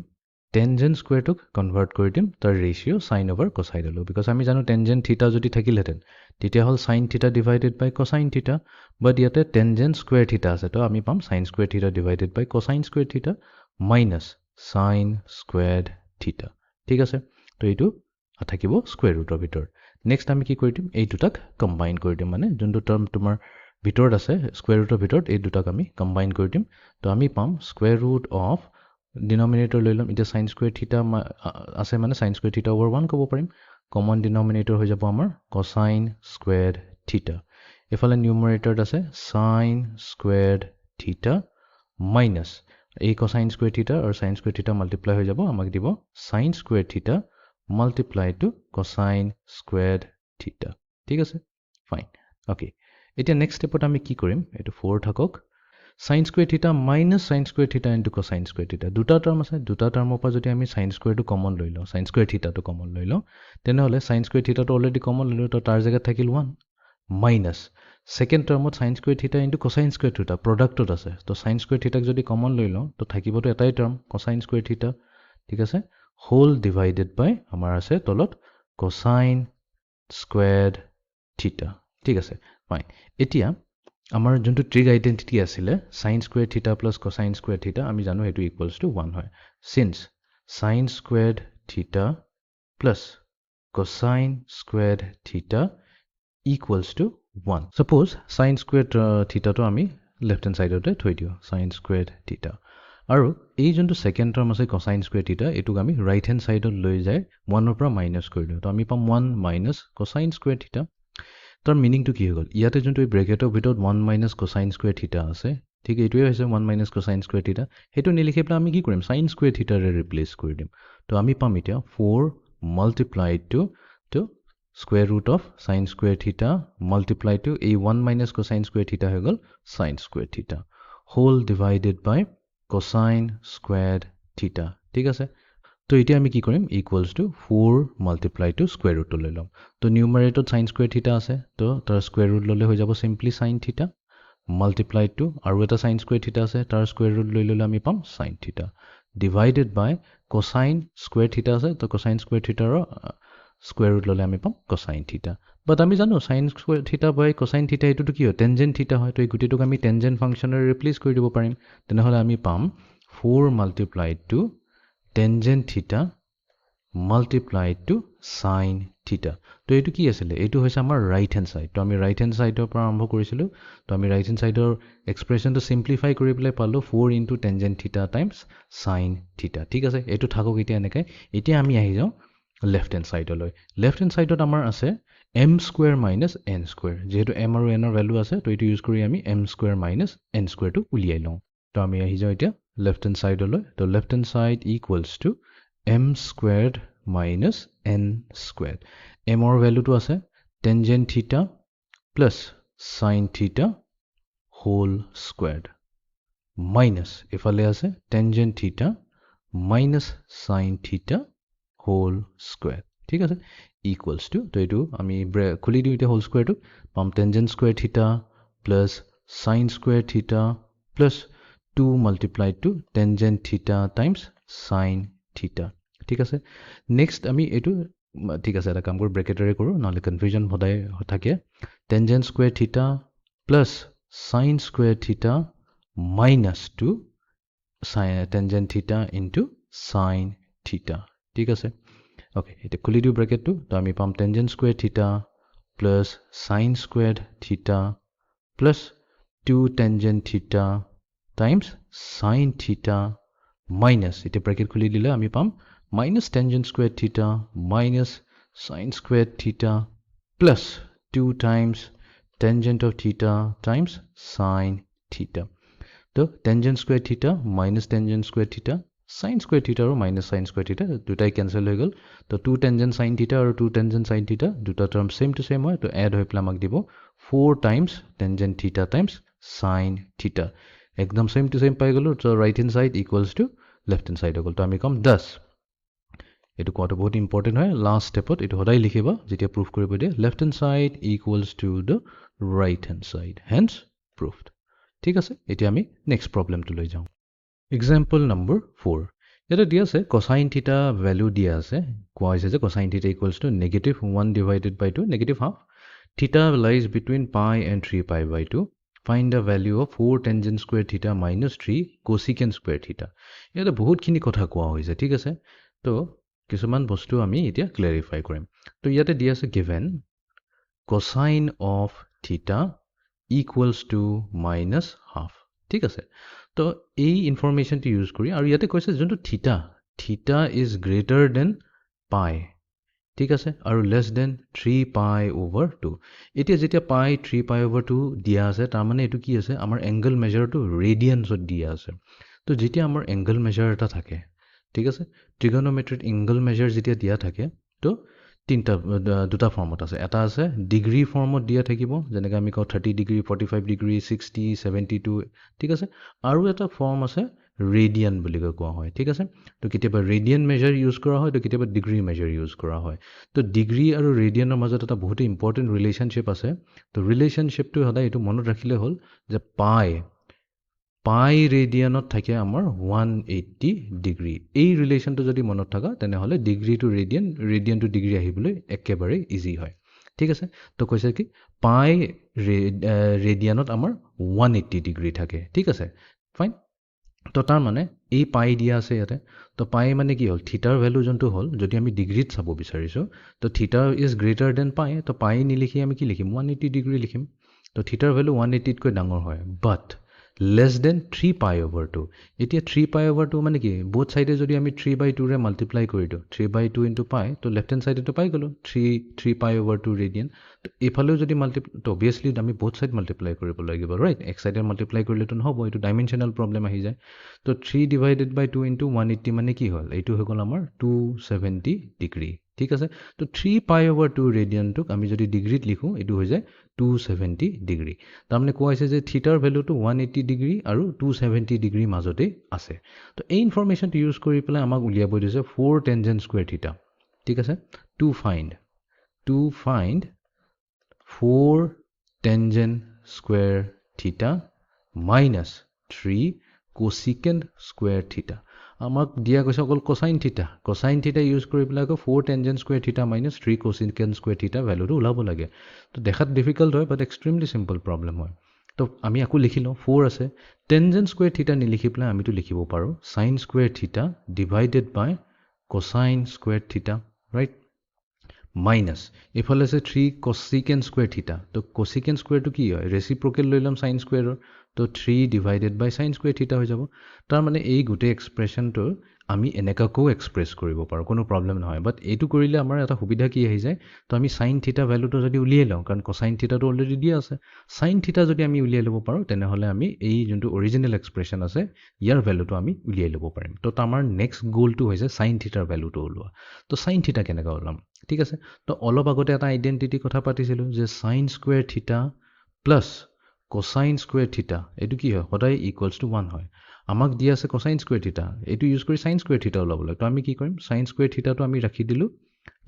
টেনজেন্ট স্কয়াৰটোক কনভাৰ্ট কৰি দিম তাৰ ৰেশিও sin over cosine ললো বিকজ আমি জানো টেনজেন্ট থিটা যদি থাকিলহেতেন তেতিয়া হল sin থিটা ডিভাইডেড বাই cosine থিটা বাট ইয়াতে টেনজেন্ট স্কয়াৰ থিটা আছে তো আমি পাম sin স্কয়াৰ থিটা ডিভাইডেড বাই cosine স্কয়াৰ থিটা মাইনাস sin স্কয়াৰ্ড থিটা ঠিক আছে তো এইটো থাকিব স্কয়াৰ ৰুটৰ ভিতৰত নেক্সট আমি কি কৰি দিম এই দুটাক কম্বাইন কৰি দিম মানে যোনটো টাৰ্ম তোমাৰ ভিতৰত আছে স্কয়াৰ ৰুটৰ ভিতৰত এই দুটাক আমি কম্বাইন কৰি দিম তো আমি পাম স্কয়াৰ ৰুট অফ ডিনমিনেটৰ লৈ লম এটা sin স্কয়াৰ থিটা আছে মানে sin স্কয়াৰ থিটা over 1 ক'ব পাৰিম কমন ডিনমিনেটৰ হৈ যাব আমাৰ cosine স্কয়াৰ থিটা এফালে নিউমাৰেটৰত আছে sin স্কয়াৰ থিটা মাইনাস এই cosine স্কয়াৰ থিটা আৰু sin স্কয়াৰ থিটা মাল্টিপ্লাই হৈ যাব আমাক দিব sin স্কয়াৰ থিটা মাল্টিপ্লাই টু cosine স্কয়াৰ থিটা ঠিক আছে ফাইন ওকে এতিয়া নেক্সট ষ্টেপত আমি কি কৰিম এটো 4 থাকক sin square theta minus sin square theta into cosine square theta দুটা টার্ম আছে দুটা টাৰ্মৰ পৰা যদি আমি sin square টো কমন লৈ লওঁ sin square theta টো কমন লৈ লওঁ তেনেহলে sin square theta টো অলৰেডি কমন লৈ লওঁ তো তাৰ জায়গাত থাকিল 1 মাইনাস সেকেন্ড টাৰ্মত sin square theta into cosine square theta প্ৰডাক্টত আছে তো sin square theta ক যদি কমন লৈ লওঁ তো থাকিবটো এটাই টার্ম cosine square theta ঠিক আছে হোল ডিভাইডেড বাই আমাৰ আছে তলত cosine squared theta ঠিক আছে ফাইন এতিয়া আমাৰ যোনটো ট্ৰিগ আইডেন্টিটি আছিল sin square theta plus cosine square theta আমি জানো এটো ইকুৱেলছ টু 1 হয় since sin squared theta plus cosine squared theta equals to 1 suppose sin squared theta to আমি left hand side ote thoi dio sin squared theta আৰু এই যোনটো সেকেন্ড টার্ম আছে cosine square theta এটুক আমি right hand side লৈ যায় 1 ৰ পৰা মাইনাস কৰি দিও তো আমি পাম 1 minus cosine square theta তাৰ মিনিং টো কি হৈ গল ইয়াতে যোনটো এই ব্ৰেকেটৰ ভিতৰত 1 minus cosine square theta আছে ঠিক এইটোৱে হৈছে 1 minus cosine square theta হেতু নিলিখে পেলা আমি কি কৰিম sin square theta ৰে ৰিপ্লেস কৰি দিম তো আমি পাম এতিয়া 4 multiplied to square root of sin square theta multiplied to a 1 minus cosine square theta হৈ গল sin square theta whole divided by cosine squared theta ঠিক আছে তো এতিয়া আমি কি কৰিম equals to 4 multiply to square root লৈ লম তো নিউমাৰেটৰত sin স্কয়াৰ থিটা আছে তো তাৰ স্কয়াৰ ৰুট ললে হৈ যাব সিম্পলি sin থিটা মাল্টিপ্লাই টু আৰু এটা sin স্কয়াৰ থিটা আছে তাৰ স্কয়াৰ ৰুট লৈ ললে আমি পাম sin থিটা ডিভাইডেড বাই cosine স্কয়াৰ থিটা আছে তো cosine স্কয়াৰ থিটাৰ স্কয়াৰ ৰুট ললে আমি পাম cosine থিটা বাট আমি জানো sin স্কয়াৰ থিটা বাই cosine থিটা এটো কি হয় টেনজেন্ট থিটা হয় তো এই গুটিটোক আমি টেনজেন্ট ফাংচনেৰে ৰিপ্লেস কৰি দিব পাৰিম তেনেহলে আমি পাম 4 multiply to tangent theta multiplied to sin theta তো এটো কি আছিল এটো হৈছে আমাৰ ৰাইট হেণ্ড সাইড তো আমি ৰাইট হেণ্ড সাইডৰ পৰা আৰম্ভ কৰিছিলো তো আমি ৰাইট হেণ্ড সাইডৰ এক্সপ্ৰেছনটো সিম্পলিফাই কৰি পেলাই পালো 4 into tangent theta times sin theta ঠিক আছে এটো থাকক এতিয়া এনেকৈ এতিয়া আমি আহি যাও লেফট হেণ্ড সাইডলৈ লেফট হেণ্ড সাইডত আমাৰ আছে m square minus n square যেহেতু m আৰু n ৰ ভ্যালু আছে তো এটো ইউজ কৰি আমি m square minus n square টো উলিয়াই লওঁ তো আমি আহি যাও এতিয়া left hand side লৈ তো left hand side equals to m squared minus n squared m or value to আছে tangent theta plus sin theta whole squared minus ifale আছে tangent theta minus sin theta whole square ঠিক আছে equals to তো এইটো আমি খুলি দিও এটা whole square টো পাম tangent square theta plus sin square theta plus 2 multiplied to tangent theta times sin theta ঠিক আছে নেক্সট আমি এইটো ঠিক আছে এটা কাম কৰো ব্ৰেকেটৰে কৰো নহলে কনফিউজন হদাই থাকে tangent square theta plus sin square theta minus 2 sin tangent theta into sin theta ঠিক আছে okay এটা খুলি দিও ব্ৰেকেট টো তো আমি পাম tangent square theta plus sin squared theta plus 2 tangent theta times sin theta minus এটা ব্ৰেকেট খুলি দিলে আমি পাম minus tangent squared theta minus sin squared theta plus 2 times tangent of theta times sin theta তো tangent square theta minus tangent square theta sin square theta or minus sin square theta দুটাই cancel হৈ গল তো 2 tangent sin theta or 2 tangent sin theta দুটা term same to same হয় তো add হৈ পেলাই আমাক দিব 4 times tangent theta times sin theta একদম same to same পাই গলো তো right hand side equals to left hand side হৈ গল তো আমি কম 10 এটো কোৱাটো বহুত ইম্পৰ্টেন্ট হয় লাষ্ট স্টেপত এটো সদায় লিখিবা যেতিয়া প্ৰুফ কৰিব দিয়ে left hand side equals to the right hand side hence proved ঠিক আছে এতিয়া আমি নেক্সট প্ৰবলেমটো লৈ যাওঁ এক্সাম্পল নম্বৰ 4 এটা দিয়া আছে cosine theta ভ্যালু দিয়া আছে কোৱা হৈছে যে cosine theta equals to negative 1 divided by 2 negative half theta lies between pi and 3 pi by 2 find the value of 4 tangent square theta minus 3 cosecant square theta এটা বহুতখিনি কথা কোৱা হৈছে ঠিক আছে তো কিছুমান বস্তু আমি এতিয়া ক্লেৰিফাই কৰিম তো ইয়াতে দিয়া আছে given cosine of theta equals to minus half ঠিক আছে তো এই ইনফৰমেশনটো ইউজ কৰি আৰু ইয়াতে কৈছে যোনটো theta is greater than pi ঠিক আছে আৰু less than 3 pi over 2 এতিয়া যেতিয়া pi 3 pi over 2 দিয়া আছে তাৰ মানে এটো কি আছে আমাৰ এংগল মেজাৰটো ৰেডিয়ানছত দিয়া আছে তো যেতিয়া আমাৰ এংগল মেজাৰ এটা থাকে ঠিক আছে ট্ৰিগনোমেট্ৰিক এংগল মেজাৰ যেতিয়া দিয়া থাকে তো তিনটা দুটা ফৰ্মত আছে এটা আছে ডিগ্ৰী ফৰ্মত দিয়া থাকিব যেনেকৈ আমি কওঁ 30 ডিগ্ৰী 45 ডিগ্ৰী 60 72 ঠিক আছে আৰু এটা ফৰ্ম আছে ৰেডিয়ান বুলি কোৱা হয় ঠিক আছে তো কেতিয়াবা ৰেডিয়ান মেজাৰ ইউজ কৰা হয় তো কেতিয়াবা ডিগ্ৰী মেজাৰ ইউজ কৰা হয় তো ডিগ্ৰী আৰু ৰেডিয়ানৰ মাজত এটা বহুত ইম্পৰ্টেন্ট ৰিলেশনশিপ আছে তো ৰিলেশনশিপটো সদায় এটো মনত ৰাখিলে হ'ল যে পাই ৰেডিয়ানত থাকে আমাৰ 180 ডিগ্ৰী এই ৰিলেশনটো যদি মনত থাকা তেনে হলে degree to radian to degree আহিবলৈ একেবাৰে ইজি হয় ঠিক আছে তো কৈছে কি পাই ৰেডিয়ানত আমাৰ 180 ডিগ্ৰী থাকে ঠিক আছে ফাইন তো তাৰ মানে এই পাই দিয়া আছে ইয়াতে তো পাই মানে কি হল থিটাৰ ভ্যালু যোনটো হল যদি আমি ডিগ্ৰীত চাব বিচাৰিছো তো থিটা ইজ গ্ৰেটাৰ দেন পাই তো পাই নিলিখি আমি কি লিখিম 180 ডিগ্ৰী লিখিম তো থিটাৰ ভ্যালু 180 তকৈ ডাঙৰ হয় বাট less than 3 pi over 2 এতিয়া 3 pi over 2 মানে কি both side যদি আমি 3 by 2 ৰে মাল্টিপ্লাই কৰি দিও 3 by 2 into pi তো লেফট হ্যান্ড সাইডে তো পাই গলো 3 pi over 2 ৰেডিয়ান তো এফালেও যদি মাল্টিপ্লাই তো obviously আমি both side মাল্টিপ্লাই কৰিব লাগিব ৰাইট এক সাইডে মাল্টিপ্লাই কৰিলে তো নহব এটো ডাইমেনশনাল প্ৰবলেম আহি যায় তো 3 divided by 2 into 180 মানে কি হল এইটো হৈ গল আমাৰ 270 ডিগ্ৰী ঠিক আছে তো 3 pi over 2 ৰেডিয়ানটোক আমি যদি ডিগ্ৰীত লিখো এটো হৈ যায় 270 ডিগ্ৰী তাৰমানে কোৱা হৈছে যে থিটাৰ ভ্যালুটো 180 ডিগ্ৰী আৰু 270 ডিগ্ৰী মাজতে আছে তো এই ইনফৰমেশনটো ইউজ কৰি পেলাই আমাক উলিয়াব দিছে 4 tangent square theta ঠিক আছে to find 4 tangent square theta minus 3 cosecant square theta আমাক দিয়া গৈছে অকল cosine theta ইউজ কৰি পেলাই 4 tangent square theta minus 3 cosecant square theta ভ্যালুটো ওলাব লাগে তো দেখাত ডিফিকাল্ট হয় বাট এক্সট্ৰিমলি সিম্পল প্ৰবলেম হয় তো আমি আকু লিখিলো 4 আছে tangent square theta নিলিখি পেলাই আমি তো লিখিব পাৰো sin square theta divided by cosine square theta right minus এফালে আছে 3 cosecant square theta তো cosecant square টো কি হয় ৰেচিপ্ৰকেল লৈ লম sin square তো 3 divided by sin square theta হৈ যাব তাৰ মানে এই গুটে এক্সপ্ৰেছনটো আমি এনেকাকো এক্সপ্ৰেছ কৰিব পাৰো কোনো প্ৰবলেম নহয় বাট এটো কৰিলে আমাৰ এটা সুবিধা কি আহি যায় তো আমি sin theta ভ্যালুটো যদি উলিয়াই লওঁ কাৰণ cosine theta টো অলৰেডি দিয়া আছে sin theta যদি আমি উলিয়াই লব পাৰো তেনে হলে আমি এই যোনটো অৰিজিনাল এক্সপ্ৰেছন আছে ইয়াৰ ভ্যালুটো আমি উলিয়াই লব পাৰিম তো আমাৰ নেক্সট গোলটো হৈছে sin theta ভ্যালুটো উলোৱা তো sin theta কেনেকা ওলাম ঠিক আছে তো অলপ আগতে এটা আইডেন্টিটি কথা পাতিছিলো যে sin square theta plus cosine square theta এটো কি হয় সদায় equals to 1 হয় আমাক দিয়া আছে cosine square theta এটো ইউজ কৰি sin square theta ওলাব লাগে তো আমি কি কৰিম sin square theta তো আমি ৰাখি দিলো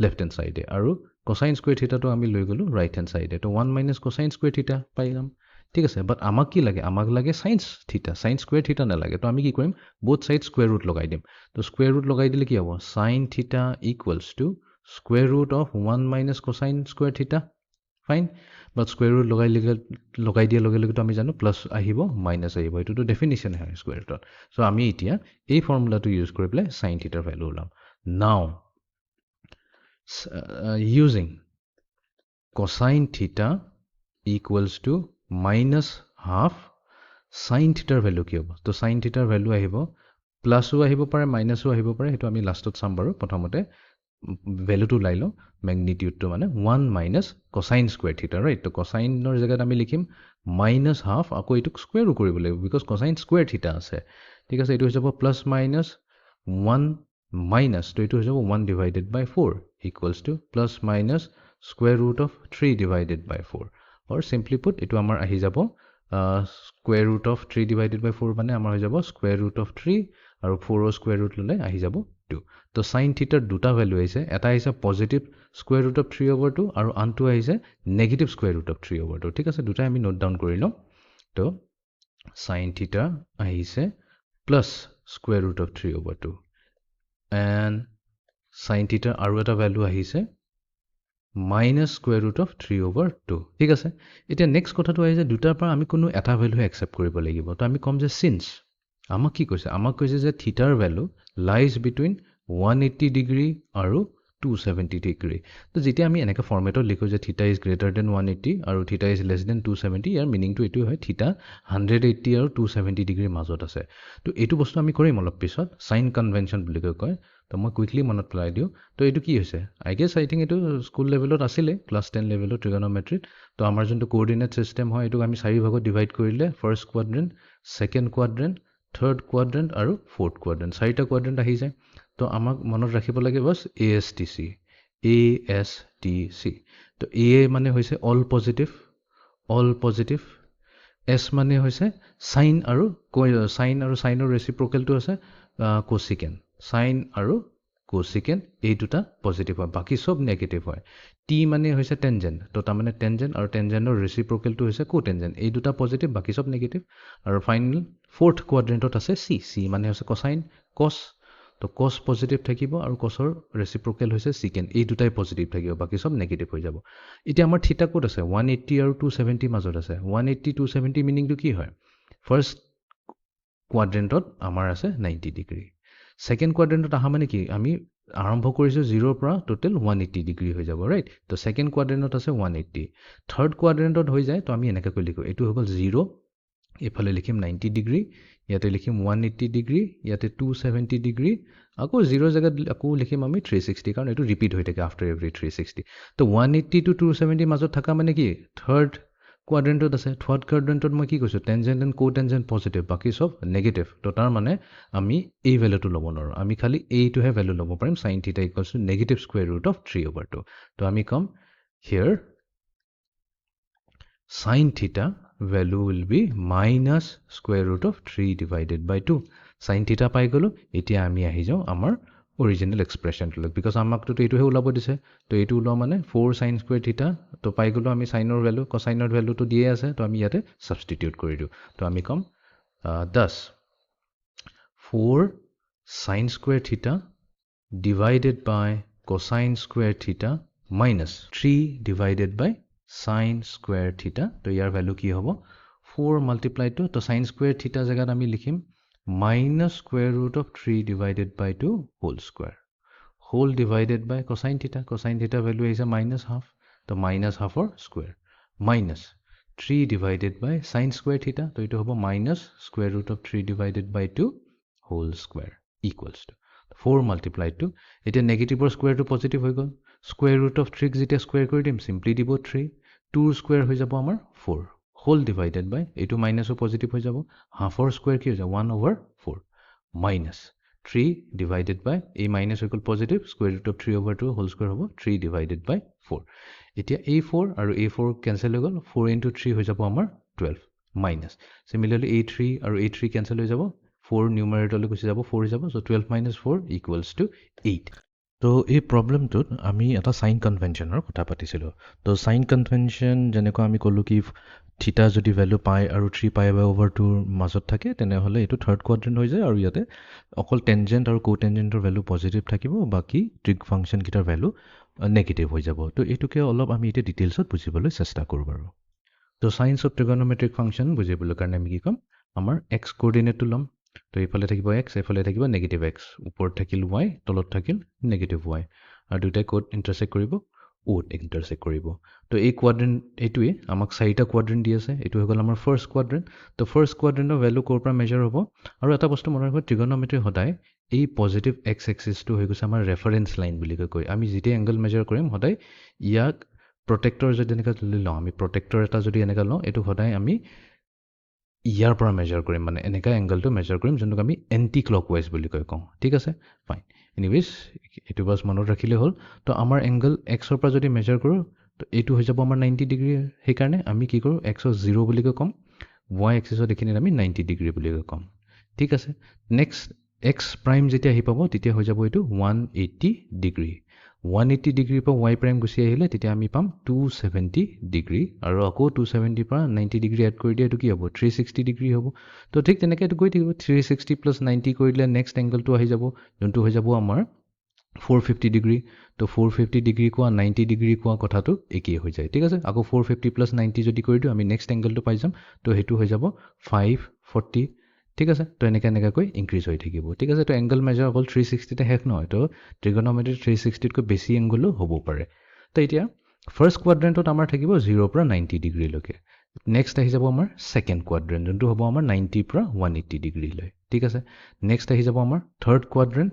left hand side আৰু cosine square theta তো আমি লৈ গলো right hand side তো 1 minus cosine square theta পাই যাম ঠিক আছে বাট আমাক কি লাগে আমাক লাগে sin theta sin square theta নালাগে তো আমি কি কৰিম both sides square root লগাই দিম তো square root লগাই দিলে কি হ'ব sin theta equals to square root of 1 minus cosine square theta fine but square root লগাই দিয়া লগে লগে তো আমি জানো প্লাস আহিব মাইনাস আহিব এটো তো ডেফিনিশন হয় স্কয়ার রুটত সো আমি এতিয়া এই ফর্মুলাটো ইউজ কৰি পেলাই sin theta ভ্যালু উলাম now using cosine theta equals to minus half sin theta value কি হ'ব তো sin theta ভ্যালু আহিব প্লাসও আহিব পাৰে মাইনাসও আহিব পাৰে হেতু আমি লাষ্টত চাম বাৰু প্ৰথমতে ভ্যালু টু লাইলো ম্যাগনিটিউড তো মানে 1 minus cosine square theta right তো cosine নর জায়গাত আমি লিখিম minus half আকৌ এটো স্কয়ার ও কৰিব লাগিব because cosine square theta আছে ঠিক আছে এটো হৈ যাব plus minus 1 minus তো এটো হৈ যাব 1 divided by 4 equals to plus minus square root of 3 divided by 4 or simply put এটো আমাৰ আহি যাব square root of 3 divided by 4 মানে আমাৰ হৈ যাব square root of 3 আৰু 4 ৰ square root ললে আহি যাব 2 তো sin theta দুটা ভ্যালু আহিছে এটা আহিছে positive square root of 3 over 2 আৰু আনটো আহিছে negative square root of 3 over 2 ঠিক আছে দুটা আমি নোট ডাউন কৰি লম তো sin theta আহিছে plus square root of 3 over 2 and sin theta আৰু এটা ভ্যালু আহিছে minus square root of 3 over 2 ঠিক আছে এতিয়া নেক্সট কথাটো আহিছে দুটাৰ পৰা আমি কোনো এটা ভ্যালু একসেপ্ট কৰিব লাগিব তো আমি কম যে since আমাক কি কৈছে আমাক কৈছে যে থিটাৰ ভ্যালু লাইজ বিটুইন 180 ডিগ্ৰী আৰু 270 ডিগ্ৰী তো যেতিয়া আমি এনেকা ফৰ্মেটত লিখো যে থিটা ইজ গ্ৰেটাৰ দেন 180 আৰু থিটা ইজ লেছ দেন 270 ইয়াৰ মিনিংটো এটো হয় থিটা 180 আৰু 270 ডিগ্ৰীৰ মাজত আছে তো এটো বস্তু আমি কৰিম অলপ পিছত সাইন কনভেনশন বুলি কয় তো মই কুইকলি মনত পেলাই দিও তো এটো কি হৈছে আই গেছ আই থিংক এটো স্কুল লেভেলত আছিল ক্লাস 10 লেভেলত ট্ৰিগনোমেট্ৰি তো আমাৰ যোনটো কোঅৰ্ডিনেট সিস্টেম হয় এটো আমি চাৰি ভাগত ডিভাইড কৰিলে ফাৰ্স্ট কোৱাড্ৰেন্ট সেকেন্ড কোৱাড্ৰেন্ট থাৰ্ড কোৱাড্ৰেন্ট আৰু ফোৰ্থ কোৱাড্ৰেন্ট চাৰিটা কোৱাড্ৰেন্ট আহি যায় তো আমাক মনত ৰাখিব লাগে বস ASTC তো A মানে হৈছে অল পজিটিভ S মানে হৈছে সাইন আৰু সাইনৰ ৰেচিপ্ৰকেলটো আছে কোসিকেন্ট সাইন আৰু কোসিকেন্ট এই দুটা পজিটিভ হয় বাকি সব নেগেটিভ হয় T মানে হৈছে টেনজেন্ট তো তা মানে টেনজেন্ট আৰু টেনজেন্টৰ ৰেচিপ্ৰকেলটো হৈছে কোটেনজেন্ট এই দুটা পজিটিভ বাকি সব নেগেটিভ আৰু ফাইনাল ফোৰ্থ কোৱাড্ৰেন্টত আছে C মানে হৈছে কোসাইন cos তো cos পজিটিভ থাকিব আৰু cosৰ ৰেচিপ্ৰকেল হৈছে secant এই দুটাই পজিটিভ থাকিব বাকি সব নেগেটিভ হৈ যাব এতিয়া আমাৰ থিটা কোড আছে 180 আৰু 270 মাজত আছে 180 270 মিনিংটো কি হয় ফাৰ্স্ট কোৱাড্ৰেন্টত আমাৰ আছে 90 ডিগ্ৰী সেকেন্ড কোৱাড্ৰেন্টত আহা মানে কি আমি আৰম্ভ কৰিছো 0 ৰ পৰা টোটাল 180 ডিগ্ৰী হৈ যাব ৰাইট তো সেকেন্ড কোৱাড্ৰেন্টত আছে 180 থাৰ্ড কোৱাড্ৰেন্টত হৈ যায় তো আমি এনেকা কৰি লিখো এটো হৈ গল 0 এফালে লিখিম 90 ডিগ্ৰী ইয়াতে লিখিম 180 ডিগ্ৰী ইয়াতে 270 ডিগ্ৰী আকৌ 0 জায়গাত আকৌ লিখিম আমি 360 কাৰণ এটো ৰিপিট হৈ থাকে আফটাৰ এভৰি 360 তো 180 টু 270 মাজত থাকা মানে কি থাৰ্ড কোৱাড্ৰেন্টত আছে থাৰ্ড কোৱাড্ৰেন্টত মই কি কৈছো টেনজেন্ট এণ্ড কোটেনজেন্ট পজিটিভ বাকি সব নেগেটিভ তো তাৰ মানে আমি এই ভ্যালুটো ল'ব নোৱাৰো আমি খালি এইটোহে ভ্যালু ল'ব পাৰিম sin theta equals to negative square root of 3 over 2 তো আমি কম here sin theta value will be minus square root of 3 divided by 2 sin theta পাই গলো এতিয়া আমি আহি যাও আমাৰ original expression to look because আমাক তো এটোহে উলাব দিছে তো এটো উলা মানে 4 sin square theta তো পাই গলো আমি sinৰ ভ্যালু cosineৰ ভ্যালু তো দিয়ে আছে তো আমি ইয়াতে সাবস্টিটিউট কৰি দিও তো আমি কম thus 4 sin square theta divided by cosine square theta minus 3 divided by sin square theta তো ইয়াৰ ভ্যালু কি হ'ব 4 multiplied to sin square theta জায়গাত আমি লিখিম minus square root of 3 divided by 2 whole divided by cosine theta value is a minus half তো minus half or square minus 3 divided by sin square theta তো এটো হ'ব minus square root of 3 divided by 2 whole square equals to 4 multiplied to এটা নেগেটিভৰ স্কয়াৰটো পজিটিভ হৈ গল square root of 3 যেতিয়া স্কয়াৰ কৰি দিম সিম্পলি দিব 3 2 স্কয়াৰ হৈ যাব আমাৰ 4 whole divided by এটো মাইনাসও পজিটিভ হৈ যাব হাফৰ স্কয়াৰ কি হৈ যাব 1 over 4 minus 3 divided by এই মাইনাস হৈ গল positive square root of 3 over 2 whole square হ'ব 3 divided by 4 এতিয়া এই 4 আৰু এই 4 ক্যান্সেল হৈ গল 4 into 3 হৈ যাব আমাৰ 12 মাইনাছ চিমিলাৰলি A3 আৰু A3 কেঞ্চেল হৈ যাব 4 নিউমাৰেটৰলৈ গুচি যাব 4 হৈ যাব চ' 12 minus 4 equals to 8 তো এই প্ৰব্লেমটোত আমি এটা চাইন কনভেনশ্যনৰ কথা পাতিছিলোঁ তো চাইন কনভেনশ্যন যেনেকৈ আমি ক'লোঁ কি থিটা যদি ভেলু পাই আৰু 3π/2 মাজত থাকে তেনেহ'লে এইটো থাৰ্ড কোৱাড্ৰেণ্ট হৈ যায় আৰু ইয়াতে অকল টেনজেণ্ট আৰু কোটেনজেণ্টৰ ভেলু পজিটিভ থাকিব বাকী ট্ৰিক ফাংচনকেইটাৰ ভেলু নেগেটিভ হৈ যাব তো এইটোকে অলপ আমি এতিয়া ডিটেইলছত বুজিবলৈ চেষ্টা কৰোঁ বাৰু তো চাইন্স অফ ট্ৰিগনমেট্ৰিক ফাংচন বুজিবলৈ কাৰণে আমি কি ক'ম আমাৰ এক্স কোঅৰ্ডিনেটটো ল'ম তো এইফালে থাকিব এক্স এইফালে থাকিব নেগেটিভ এক্স ওপৰত থাকিল ৱাই তলত থাকিল নেগেটিভ ৱাই আৰু দুয়োটাই ক'ত ইণ্টাৰচেক্ট কৰিব অ'ত ইণ্টাৰচেক্ট কৰিব তো এই কোৱাড্ৰেণ্ট এইটোৱে আমাক চাৰিটা কোৱাড্ৰেণ্ট দি আছে এইটো হৈ গ'ল আমাৰ ফাৰ্ষ্ট কোৱাড্ৰেণ্ট তো ফাৰ্ষ্ট কোৱাড্ৰেণ্টৰ ভেলু ক'ৰ পৰা মেজাৰ হ'ব আৰু এটা বস্তু মনত ৰাখিব ট্ৰিগনমেট্ৰি সদায় এই পজিটিভ এক্স এক্সিছটো হৈ গৈছে আমাৰ ৰেফাৰেঞ্চ লাইন বুলি কয় আমি যেতিয়া এংগল মেজাৰ কৰিম সদায় ইয়াক প্ৰটেক্টৰ যদি এনেকৈ তুলি লওঁ আমি প্ৰটেক্টৰ এটা যদি এনেকৈ লওঁ এইটো সদায় আমি ইয়াৰ পৰা মেজাৰ কৰিম মানে এনেকুৱা এংগলটো মেজাৰ কৰিম যোনটোক আমি এণ্টি ক্লকৱাইজ বুলি কওঁ ঠিক আছে ফাইন এনিৱেজ এইটো বাছ মনত ৰাখিলে হ'ল তো আমাৰ এংগল এক্সৰ পৰা যদি মেজাৰ কৰোঁ তো এইটো হৈ যাব আমাৰ 90 ডিগ্ৰী সেইকাৰণে আমি কি কৰোঁ এক্সক 0 বুলি ক'ম ৱাই এক্সিছত এইখিনিত আমি 90 ডিগ্ৰী বুলি ক'ম ঠিক আছে নেক্সট এক্স প্ৰাইম যেতিয়া আহি পাব তেতিয়া হৈ যাব এইটো 180 ডিগ্ৰী 180 ডিগ্ৰীৰ পৰা ৱাই প্ৰাইম গুচি আহিলে তেতিয়া আমি পাম 270 ডিগ্ৰী আৰু আকৌ 270 পৰা 90 ডিগ্ৰী এড কৰি দিয়ে এইটো কি হ'ব 360 ডিগ্ৰী হ'ব তো ঠিক তেনেকৈ এইটো গৈ থাকিব 360 প্লাছ 90 কৰি দিলে নেক্সট এংগলটো আহি যাব যোনটো হৈ যাব আমাৰ 450 ডিগ্ৰী তো 450 ডিগ্ৰী কোৱা 90 ডিগ্ৰী কোৱা কথাটো একেই হৈ যায় ঠিক আছে আকৌ 450 প্লাছ 90 যদি কৰি দিওঁ আমি নেক্সট এংগলটো পাই যাম তো সেইটো হৈ যাব 540 ঠিক আছে তো এনেকৈ ইনক্ৰিজ হৈ থাকিব ঠিক আছে তো এংগল মেজাৰ অকল 360তে শেষ নহয় তো ট্ৰিগনমেট্ৰি 360তকৈ বেছি এংগলো হ'ব পাৰে তো এতিয়া ফাৰ্ষ্ট কোৱাড্ৰেণ্টত আমাৰ থাকিব 0 পৰা 90 ডিগ্ৰীলৈকে নেক্সট আহি যাব আমাৰ ছেকেণ্ড কোৱাড্ৰেণ্ট যোনটো হ'ব আমাৰ 90 পৰা 180 ডিগ্ৰীলৈ ঠিক আছে নেক্সট আহি যাব আমাৰ থাৰ্ড কোৱাড্ৰেণ্ট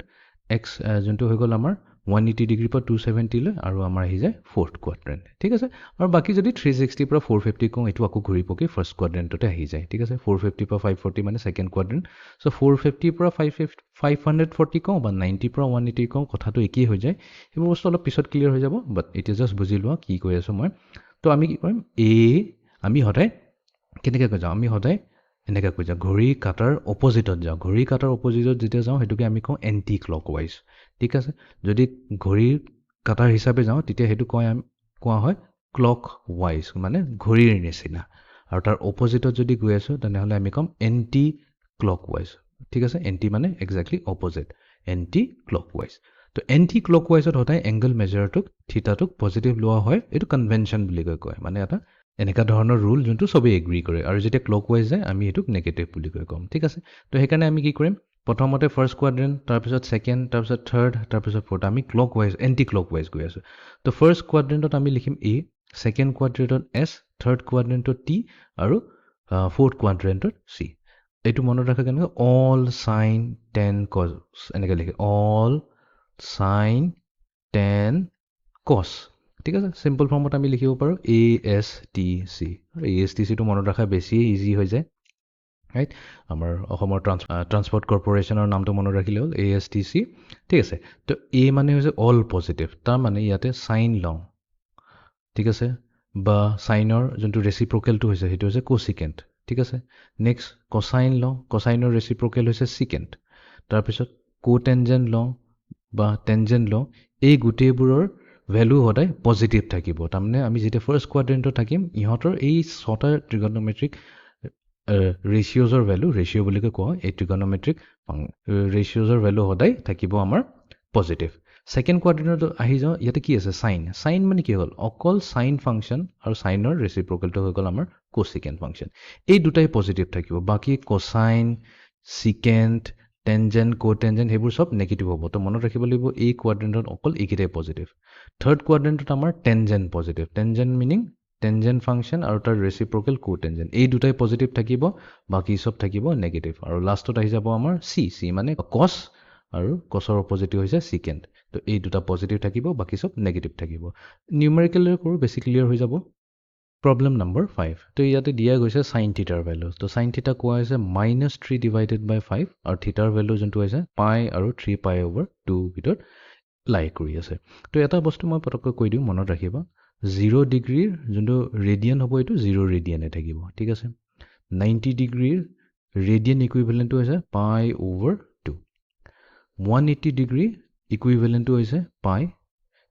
এক্স যোনটো হৈ গ'ল আমাৰ 180 ডিগ্ৰীৰ পৰা 270 লৈ আৰু আমাৰ আহি যায় ফ'ৰ্থ কোৱাড্ৰেণ্ট ঠিক আছে আৰু বাকী যদি 360 পৰা 450 কওঁ এইটো আকৌ ঘূৰি পকি ফাৰ্ষ্ট কোৱাড্ৰেণ্টতে আহি যায় ঠিক আছে 450 পৰা 540 মানে ছেকেণ্ড কোৱাড্ৰেণ্ট চ' 450 পৰা 540 কওঁ বা 90 পৰা 180 কওঁ কথাটো একেই হৈ যায় সেইবোৰ বস্তু অলপ পিছত ক্লিয়াৰ হৈ যাব বাট এতিয়া জাষ্ট বুজি লোৱা কি কৈ আছোঁ মই তো আমি কি কৰিম আমি সদায় কেনেকৈ কৈ যাওঁ আমি সদায় এনেকৈ কৈ যাওঁ ঘড়ী কাটাৰ অপজিটত যাওঁ ঘড়ী কাটাৰ অপজিটত যেতিয়া যাওঁ সেইটোকে আমি কওঁ এণ্টি ক্লকৱাইজ ঠিক আছে যদি ঘড়ীৰ কাটাৰ হিচাপে যাওঁ তেতিয়া সেইটো কোৱা হয় ক্লক ৱাইজ মানে ঘড়ীৰ নিচিনা আৰু তাৰ অপজিটত যদি গৈ আছোঁ তেনেহ'লে আমি ক'ম এণ্টি ক্লক ৱাইজ ঠিক আছে এণ্টি মানে exactly opposite anti clock wise তো এণ্টি ক্লক ৱাইজত সদায় এংগল মেজাৰটোক থিতাটোক পজিটিভ লোৱা হয় এইটো কনভেনশ্যন বুলি কয় মানে এটা এনেকুৱা ধৰণৰ ৰুল যোনটো চবেই এগ্ৰী কৰে আৰু যেতিয়া ক্লক ৱাইজ যায় আমি এইটোক নেগেটিভ বুলি ক'ম ঠিক আছে তো সেইকাৰণে আমি কি কৰিম প্ৰথমতে ফাৰ্ষ্ট কোৱাড্ৰেণ্ট তাৰপিছত ছেকেণ্ড তাৰপিছত থাৰ্ড তাৰপিছত ফ'ৰ্থ আমি clock wise anti clock wise গৈ আছোঁ তো ফাৰ্ষ্ট কোৱাড্ৰেণ্টত আমি লিখিম এ ছেকেণ্ড কোৱাড্ৰেণ্টত এছ থাৰ্ড কোৱাড্ৰেণ্টত টি আৰু ফ'ৰ্থ কোৱাড্ৰেণ্টত চি এইটো মনত ৰাখা কেনেকৈ অল চাইন টেন কজ এনেকৈ লিখে অল চাইন টেন কছ ঠিক আছে চিম্পল ফৰ্মত আমি লিখিব পাৰোঁ ASTC আৰু ASTCটো মনত ৰখা বেছি ইজি হৈ যায় ৰাইট আমাৰ অসমৰ ট্ৰান্সপৰ্ট কৰ্পৰেশ্যনৰ নামটো মনত ৰাখিলে হ'ল ASTC ঠিক আছে তো এ মানে হৈছে অল পজিটিভ তাৰমানে ইয়াতে চাইন লওঁ ঠিক আছে বা চাইনৰ যোনটো ৰেচিপ্ৰকেলটো হৈছে সেইটো হৈছে কোচিকেণ্ট ঠিক আছে নেক্সট কচাইন লওঁ কচাইনৰ ৰেচিপ্ৰকেল হৈছে চিকেণ্ট তাৰপিছত কোটেনজেণ্ট লওঁ বা টেনজেণ্ট লওঁ এই গোটেইবোৰৰ ভেলু সদায় পজিটিভ থাকিব তাৰমানে আমি যেতিয়া ফাৰ্ষ্ট কোৱাড্ৰেণ্টত থাকিম ইহঁতৰ এই ছটা ট্ৰিগনমেট্ৰিক ৰেচিঅ'জৰ ভেলু ৰেচিঅ' বুলি কোৱা এই ট্ৰিগনমেট্ৰিক ৰেচিঅ'জৰ ভেলু সদায় থাকিব আমাৰ পজিটিভ ছেকেণ্ড কোৱাড্ৰেণ্টত আহি যাওঁ ইয়াতে কি আছে চাইন মানে কি হ'ল অকল চাইন ফাংচন আৰু চাইনৰ ৰেচিপ্ৰকেলটো হৈ গ'ল আমাৰ কোচিকেণ্ট ফাংচন এই দুটাই পজিটিভ থাকিব বাকী কচাইন চিকেণ্ট টেনজেণ্ট কোটেনজেণ্ট সেইবোৰ চব নেগেটিভ হ'ব তো মনত ৰাখিব লাগিব এই কোৱাড্ৰেণ্টত অকল এইকেইটাই পজিটিভ থাৰ্ড কোৱাড্ৰেণ্টত আমাৰ tangent positive tangent meaning tangent function আৰু তাৰ ৰেচিপ্ৰকেল কোটেনজেণ্ট এই দুটাই পজিটিভ থাকিব বাকী চব থাকিব নেগেটিভ আৰু লাষ্টত আহি যাব আমাৰ চি মানে কছ আৰু কছৰ অপজিটিভ হৈছে চিকেণ্ট তো এই দুটা পজিটিভ থাকিব বাকী চব নেগেটিভ থাকিব নিউমেৰিকেলৰে কৰোঁ বেছি ক্লিয়াৰ হৈ যাব প্ৰব্লেম নম্বৰ 5 তো ইয়াতে দিয়া গৈছে চাইন থিটাৰ ভেলু তো চাইন থিটা কোৱা হৈছে -3 ডিভাইডেড বাই 5 আৰু থিটাৰ ভেলু যোনটো হৈছে পাই আৰু 3π/2 ভিতৰত লাই কৰি আছে তো এটা বস্তু মই পটককৈ কৈ দিওঁ মনত ৰাখিবা 0 ডিগ্ৰীৰ যোনটো ৰেডিয়ান হ'ব এইটো 0 ৰেডিয়ানে থাকিব ঠিক আছে 90 ডিগ্ৰীৰ ৰেডিয়ান ইকুইভেলেণ্টটো হৈছে π/2 180 ডিগ্ৰী ইকুইভেলেণ্টটো হৈছে পাই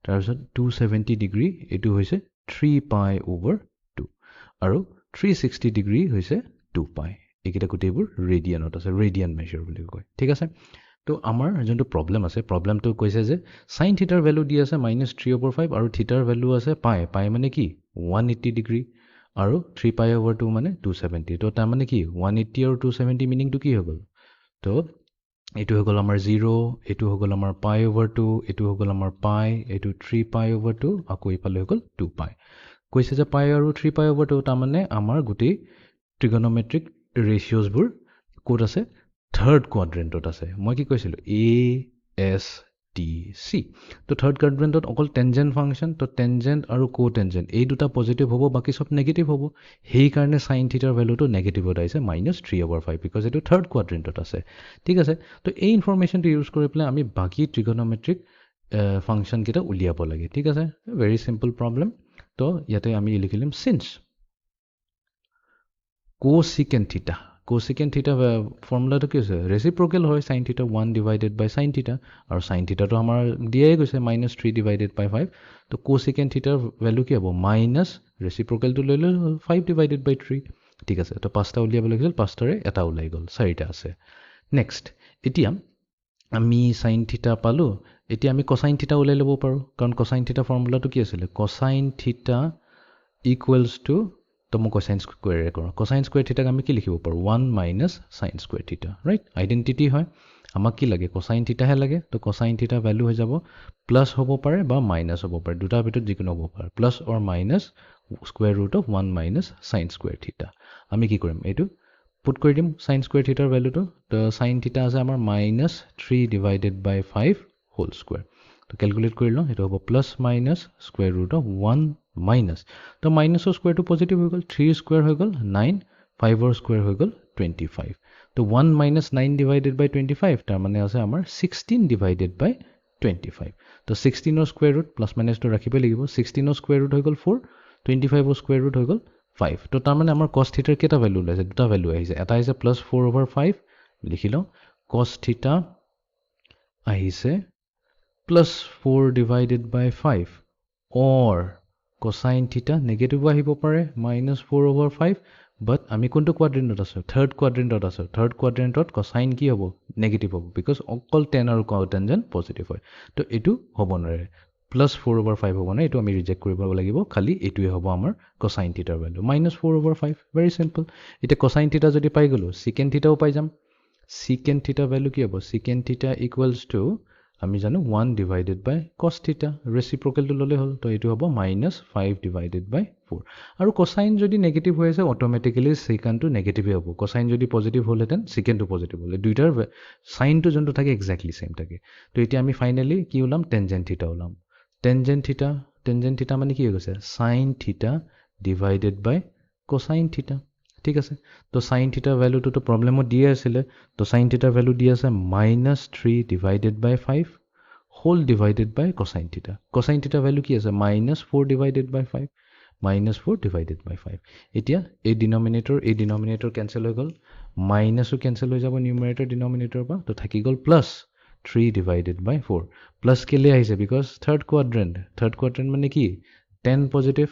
তাৰপিছত 270 ডিগ্ৰী এইটো হৈছে 3π/2 আৰু 360 ডিগ্ৰী হৈছে 2π এইকেইটা গোটেইবোৰ ৰেডিয়ানত আছে ৰেডিয়ান মেজাৰ বুলি কয় ঠিক আছে তো আমাৰ যোনটো প্ৰব্লেম আছে প্ৰব্লেমটো কৈছে যে সাইন থিটাৰ ভ্যালু দি আছে -3/5 আৰু থিটাৰ ভ্যালু আছে পাই মানে কি 180 ডিগ্ৰী আৰু 3π/2 মানে 270 তো তাৰ মানে কি 180 আৰু 270 মিনিংটো কি হৈ গ'ল তো এইটো হৈ গ'ল আমাৰ 0 এইটো হৈ গ'ল আমাৰ π/2 এইটো হৈ গ'ল আমাৰ পাই এইটো 3π/2 আকৌ ইফালে হৈ গ'ল 2π কৈছে যে পাই আৰু 3π/2 তাৰ মানে আমাৰ গোটেই ট্ৰিগনোমেট্ৰিক ৰেচিঅ'ছবোৰ ক'ত আছে থাৰ্ড কোৱাড্ৰেণ্টত আছে মই কি কৈছিলোঁ ASTC তো থাৰ্ড কোৱাড্ৰেণ্টত অকল টেনজেণ্ট ফাংচন তো টেনজেণ্ট আৰু কো টেনজেণ্ট এই দুটা পজিটিভ হ'ব বাকী চব নেগেটিভ হ'ব সেইকাৰণে সাইন থিটাৰ ভ্যালুটো নেগেটিভত আহিছে -3/5 বিকজ এইটো থাৰ্ড কোৱাড্ৰেণ্টত আছে ঠিক আছে তো এই ইনফৰমেশ্যনটো ইউজ কৰি পেলাই আমি বাকী ট্ৰিগনোমেট্ৰিক ফাংচন কেইটা উলিয়াব লাগে ঠিক আছে ভেৰি চিম্পল প্ৰব্লেম তো ইয়াতে আমি লিখিম সিন্স কোসিকেণ্ট থিটা ফৰ্মুলাটো কি হৈছে ৰেচিপ্ৰকেল হয় সাইন থিটা 1/sin থিটা আৰু সাইন থিটাটো আমাৰ দিয়াই গৈছে -3/5 তো কোসিকেণ্ট থিটাৰ ভ্যালু কি হ'ব মাইনাছ ৰেচিপ্ৰকেলটো লৈ লৈ 5/3 ঠিক আছে তো পাঁচটা উলিয়াব লাগিছিল পাঁচটাৰে এটা ওলাই গ'ল চাৰিটা আছে নেক্সট এতিয়া আমি সাইন থিটা পালোঁ এতিয়া আমি কোসাইন থিটা ওলাই ল'ব পাৰোঁ কাৰণ কোসাইন থিটা ফৰ্মুলাটো কি আছিলে কোসাইন থিটা ইকুৱেলছ টু তো মই কোসাইন স্কুৱেৰে কৰোঁ কোসাইন স্কুৱেৰ থিটাক আমি কি লিখিব পাৰোঁ 1 - সাইন স্কুৱেৰ থিটা ৰাইট আইডেণ্টিটি হয় আমাক কি লাগে কোসাইন থিটাহে লাগে তো কোসাইন থিটা ভ্যালু হৈ যাব প্লাছ হ'ব পাৰে বা মাইনাছ হ'ব পাৰে দুটাৰ ভিতৰত যিকোনো হ'ব পাৰে plus or minus square root of 1 - sine square theta আমি কি কৰিম এইটো পুট কৰি দিম সাইন স্কুৱেৰ থিটাৰ ভ্যালুটো তো সাইন থিটা আছে আমাৰ -3/5 হোল স্কুৱেৰ তো ক্যালকুলেট কৰি লওঁ এইটো হ'ব plus minus square root of 1 minus তো মাইনাছৰ স্কুৱেৰটো পজিটিভ হৈ গ'ল 3 স্কুৱেৰ হৈ গ'ল 9 5ৰ স্কুৱেৰ হৈ গ'ল 25 তো 1 - 9/25 তাৰ মানে আছে আমাৰ 16/25 তো 16ৰ স্কুৱেৰ ৰুট প্লাছ মাইনাছটো ৰাখিবই লাগিব 16ৰ স্কুৱেৰ ৰুট হৈ গ'ল 4 25ৰ স্কুৱেৰ ৰুট হৈ গ'ল 5 তো তাৰ মানে আমাৰ cos থিটাৰ কেইটা ভ্যালু ওলাইছে দুটা ভ্যালু আহিছে এটা আহিছে +4/5 লিখি লওঁ cos থিটা আহিছে +4/5 or cosine থিটা নেগেটিভ আহিব পাৰে -4/5 বাট আমি কোনটো কোৱাড্ৰেণ্টত আছো থাৰ্ড কোৱাড্ৰেণ্টত আছো থাৰ্ড কোৱাড্ৰেণ্টত কোসাইন কি হ'ব নেগেটিভ হ'ব বিকজ অকল টেন আৰু কোটেনজেণ্ট পজিটিভ হয় তো এইটো হ'ব নোৱাৰে +4/5 হ'ব নাই এইটো আমি ৰিজেক্ট কৰিব লাগিব খালি এইটোৱে হ'ব আমাৰ কোসাইন থিটাৰ ভ্যালু -4/5 ভেৰি চিম্পল এতিয়া কোসাইন থিটা যদি পাই গ'লো সিকেণ্ড থিটাও পাই যাম সিকেণ্ড থিটা ভ্যালু কি হ'ব সিকেণ্ড থিটা ইকুৱেলছ টু আমি জানো 1/cos থিটা ৰেচিপ্ৰকেলটো ল'লে হ'ল তো এইটো হ'ব -5/4 আৰু কোসাইন যদি নেগেটিভ হৈ আছে অটোমেটিক্যালি সিকেনটো নেগেটিভে হ'ব কোসাইন যদি পজিটিভ হ'লহেঁতেন সিকেনটো পজিটিভ হ'লে দুইটাৰ সাইনটো যোনটো থাকে এক্স্যাক্টলি সেম থাকে তো এতিয়া আমি ফাইনালি কি ওলাম টেনজেণ্ট থিটা ওলাম টেনজেণ্ট থিটা মানে কি হৈ গৈছে সাইন থিটা ডিভাইডেড বাই কোসাইন থিটা ঠিক আছে তো সাইন থিটাৰ ভ্যালুটো প্ৰবলেমত দিয়ে আছিলে তো সাইন থিটাৰ ভ্যালু দি আছে -3/5 হোল ডিভাইডেড বাই কোসাইন থিটাৰ ভ্যালু কি আছে -4/5 -4/5 এতিয়া এই ডিনমিনেটৰ কেনসেল হৈ গ'ল মাইনাসও কেনসেল হৈ যাব নিউমাৰেটৰ ডিনমিনেটৰৰ পৰা তো থাকি গ'ল +3/4 প্লাছ কেলে আহিছে বিকজ থাৰ্ড কোৱাড্ৰেণ্ট মানে কি 10 পজিটিভ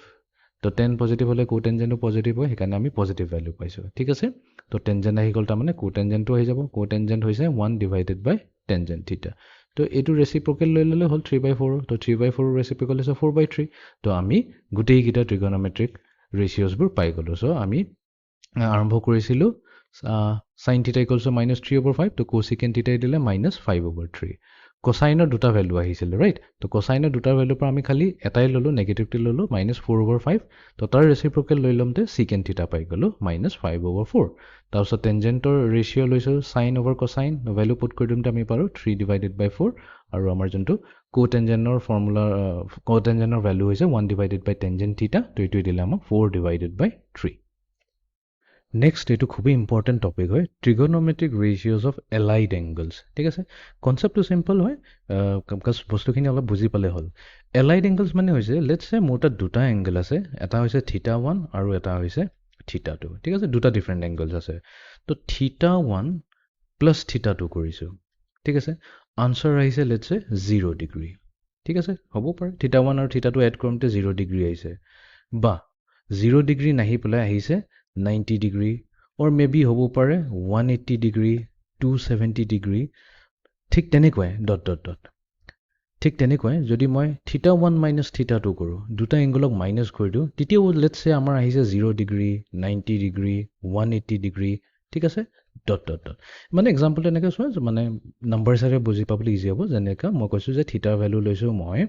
তো 10 পজিটিভ হ'লে কোটেনজেণ্টও পজিটিভ হয় সেইকাৰণে আমি পজিটিভ ভ্যালু পাইছোঁ ঠিক আছে তো টেনজেণ্ট আহি গ'ল তাৰমানে কোটেনজেণ্টটো আহি যাব কোটেনজেণ্ট হৈছে 1/টেনজেণ্ট থিটা তো এইটো ৰেচিপ্ৰকেল লৈ ল'লে হ'ল 3/4 তো 3/4 ৰেচিপ্ৰকেল হৈছে 4/3 তো আমি গোটেইকেইটা ট্ৰিগনোমেট্ৰিক ৰেচিঅ'ছবোৰ পাই গ'লোঁ চ' আমি আৰম্ভ কৰিছিলোঁ সাইন থিটা ইকুৱেলছ টু -3/5 তো কোসিকেণ্ট থিটাই দিলে -5/3 কোসাইনৰ দুটা ভ্যালু আহিছিল ৰাইট তো কোসাইনৰ দুটা ভ্যালুৰ পৰা আমি খালি এটাই ল'লো নেগেটিভটো ল'লো -4/5 তো তাৰ ৰেচিপ্ৰকেল লৈ ল'মতে সিকেণ্ট থিটা পাই গ'লো -5/4 তাৰপিছত টেনজেণ্টৰ ৰেচিঅ' লৈছোঁ sine over cosine value put কৰি দিওঁতে আমি পাৰোঁ 3/4 আৰু আমাৰ যোনটো কোটেনজেণ্টৰ ভ্যালু হৈছে 1/টেনজেণ্ট থিটা তো এইটোৱে দিলে আমাক 4/3 নেক্সট এইটো খুবেই ইম্পৰ্টেণ্ট টপিক হয় ট্ৰিগনোমেট্ৰিক ৰেচিঅ'জ অফ এলাইড এংগলছ ঠিক আছে কনচেপ্টটো চিম্পল হয় বস্তুখিনি অলপ বুজি পালে হ'ল এলাইড এংগলছ মানে হৈছে লেটছ চে মোৰ তাত দুটা এংগল আছে এটা হৈছে θ1 আৰু এটা হৈছে থিটা 2 ঠিক আছে দুটা ডিফাৰেণ্ট এংগলছ আছে তো থিটা 1 প্লাছ থিটা 2 কৰিছোঁ ঠিক আছে আনচাৰ আহিছে লেটছে 0 ডিগ্ৰী ঠিক আছে হ'ব পাৰে থিটা 1 আৰু থিটা 2 এড কৰোঁতে 0 ডিগ্ৰী আহিছে বা 0 ডিগ্ৰী নাহি পেলাই আহিছে 90 ডিগ্ৰী অৰ মেবি হ'ব পাৰে 180 ডিগ্ৰী 270 ডিগ্ৰী ঠিক তেনেকুৱাই ডট ডট ডট ঠিক তেনেকুৱাই যদি মই থিটা 1 মাইনাছ থিটা 2 কৰোঁ দুটা এংগলক মাইনাছ কৰি দিওঁ তেতিয়াও লেটছে আমাৰ আহিছে 0 ডিগ্ৰী 90 ডিগ্ৰী 180 ডিগ্ৰী ঠিক আছে ডট ডট ডট মানে এক্সাম্পল এনেকৈ চোৱা মানে নাম্বাৰ হিচাপে বুজি পাবলৈ ইজি হ'ব যেনেকৈ মই কৈছোঁ যে থিটাৰ ভেলু লৈছোঁ মই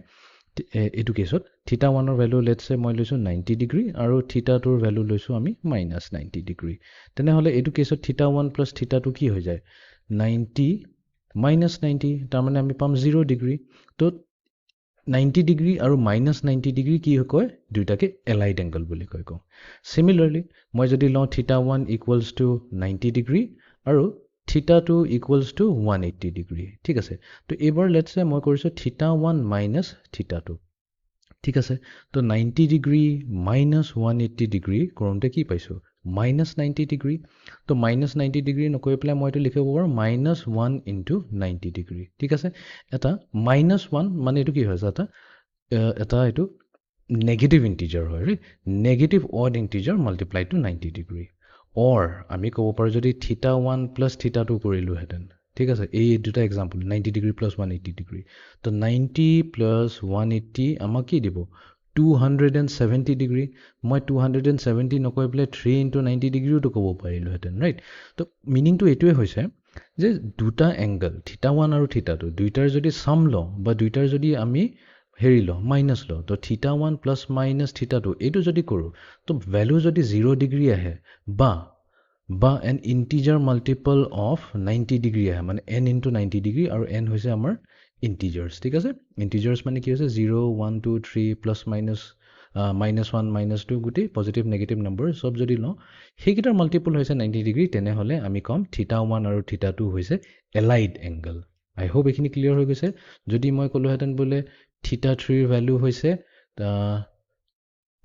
এইটো কেছত থিটা 1ৰ ভেলু লেটছে মই লৈছোঁ 90 ডিগ্ৰী আৰু থিটা 2ৰ ভেলু লৈছোঁ আমি মাইনাছ 90 ডিগ্ৰী তেনেহ'লে এইটো কেছত থিটা 1 প্লাছ থিটা 2 কি হৈ যায় 90 মাইনাছ 90 তাৰমানে আমি পাম 0 ডিগ্ৰী তো 90 ডিগ্ৰী আৰু মাইনাছ 90 ডিগ্ৰী কি কয় দুইটাকে এলাইড এংগল বুলি কয় কওঁ চিমিলাৰলি মই যদি লওঁ থিটা 1 ইকুৱেলছ টু 90 ডিগ্ৰী আৰু থিটা 2 ইকুৱেলছ টু 180 ডিগ্ৰী ঠিক আছে তো এইবাৰ লেটছে মই কৰিছোঁ থিটা 1 মাইনাছ থিটা 2 ঠিক আছে তো 90 ডিগ্ৰী মাইনাছ 180 ডিগ্ৰী কৰোঁতে কি পাইছোঁ মাইনাছ 90 ডিগ্ৰী তো মাইনাছ 90 ডিগ্ৰী নকৈ পেলাই মই এইটো লিখিব পাৰোঁ মাইনাছ 1 ইনটু 90 ডিগ্ৰী ঠিক আছে এটা মাইনাছ 1 মানে এইটো কি হৈছে এটা এইটো নেগেটিভ ইণ্টিজাৰ হয় ৰে negative odd integer multiply to 90 degree or আমি ক'ব পাৰোঁ যদি থিটা 1 প্লাছ থিটা 2 কৰিলোহেঁতেন ঠিক আছে এই দুটা এক্সাম্পল 90 ডিগ্ৰী প্লাছ 180 ডিগ্ৰী তো 90 প্লাছ 180 আমাক কি দিব 270 ডিগ্ৰী মই 270 নকৈ পেলাই 3 ইনটু 90 ডিগ্ৰীওতো ক'ব পাৰিলোহেঁতেন ৰাইট তো মিনিংটো এইটোৱে হৈছে যে দুটা এংগল থিটা 1 আৰু থিটা 2 দুইটাৰ যদি চাম লওঁ বা দুইটাৰ যদি আমি হেৰি লওঁ মাইনাছ লওঁ তো থিটা 1 প্লাছ মাইনাছ থিটা 2 এইটো যদি কৰোঁ তো ভেলু যদি 0 ডিগ্ৰী আহে বা N integer multiple of 90 degree আহে মানে এন ইনটু 90 ডিগ্ৰী আৰু এন হৈছে আমাৰ ইণ্টিজাৰ্ছ ঠিক আছে ইণ্টিজাৰ্ছ মানে কি হৈছে 0 1 2 3 প্লাছ মাইনাছ মাইনাছ 1 মাইনাছ 2 গোটেই পজিটিভ নেগেটিভ নম্বৰ চব যদি লওঁ সেইকেইটাৰ মাল্টিপল হৈছে 90 ডিগ্ৰী তেনেহ'লে আমি ক'ম থিটা 1 আৰু থিটা 2 হৈছে এলাইড এংগল আই হোপ এইখিনি ক্লিয়াৰ হৈ গৈছে যদি মই ক'লোহেঁতেন বোলে থিটা 3ৰ ভেলু হৈছে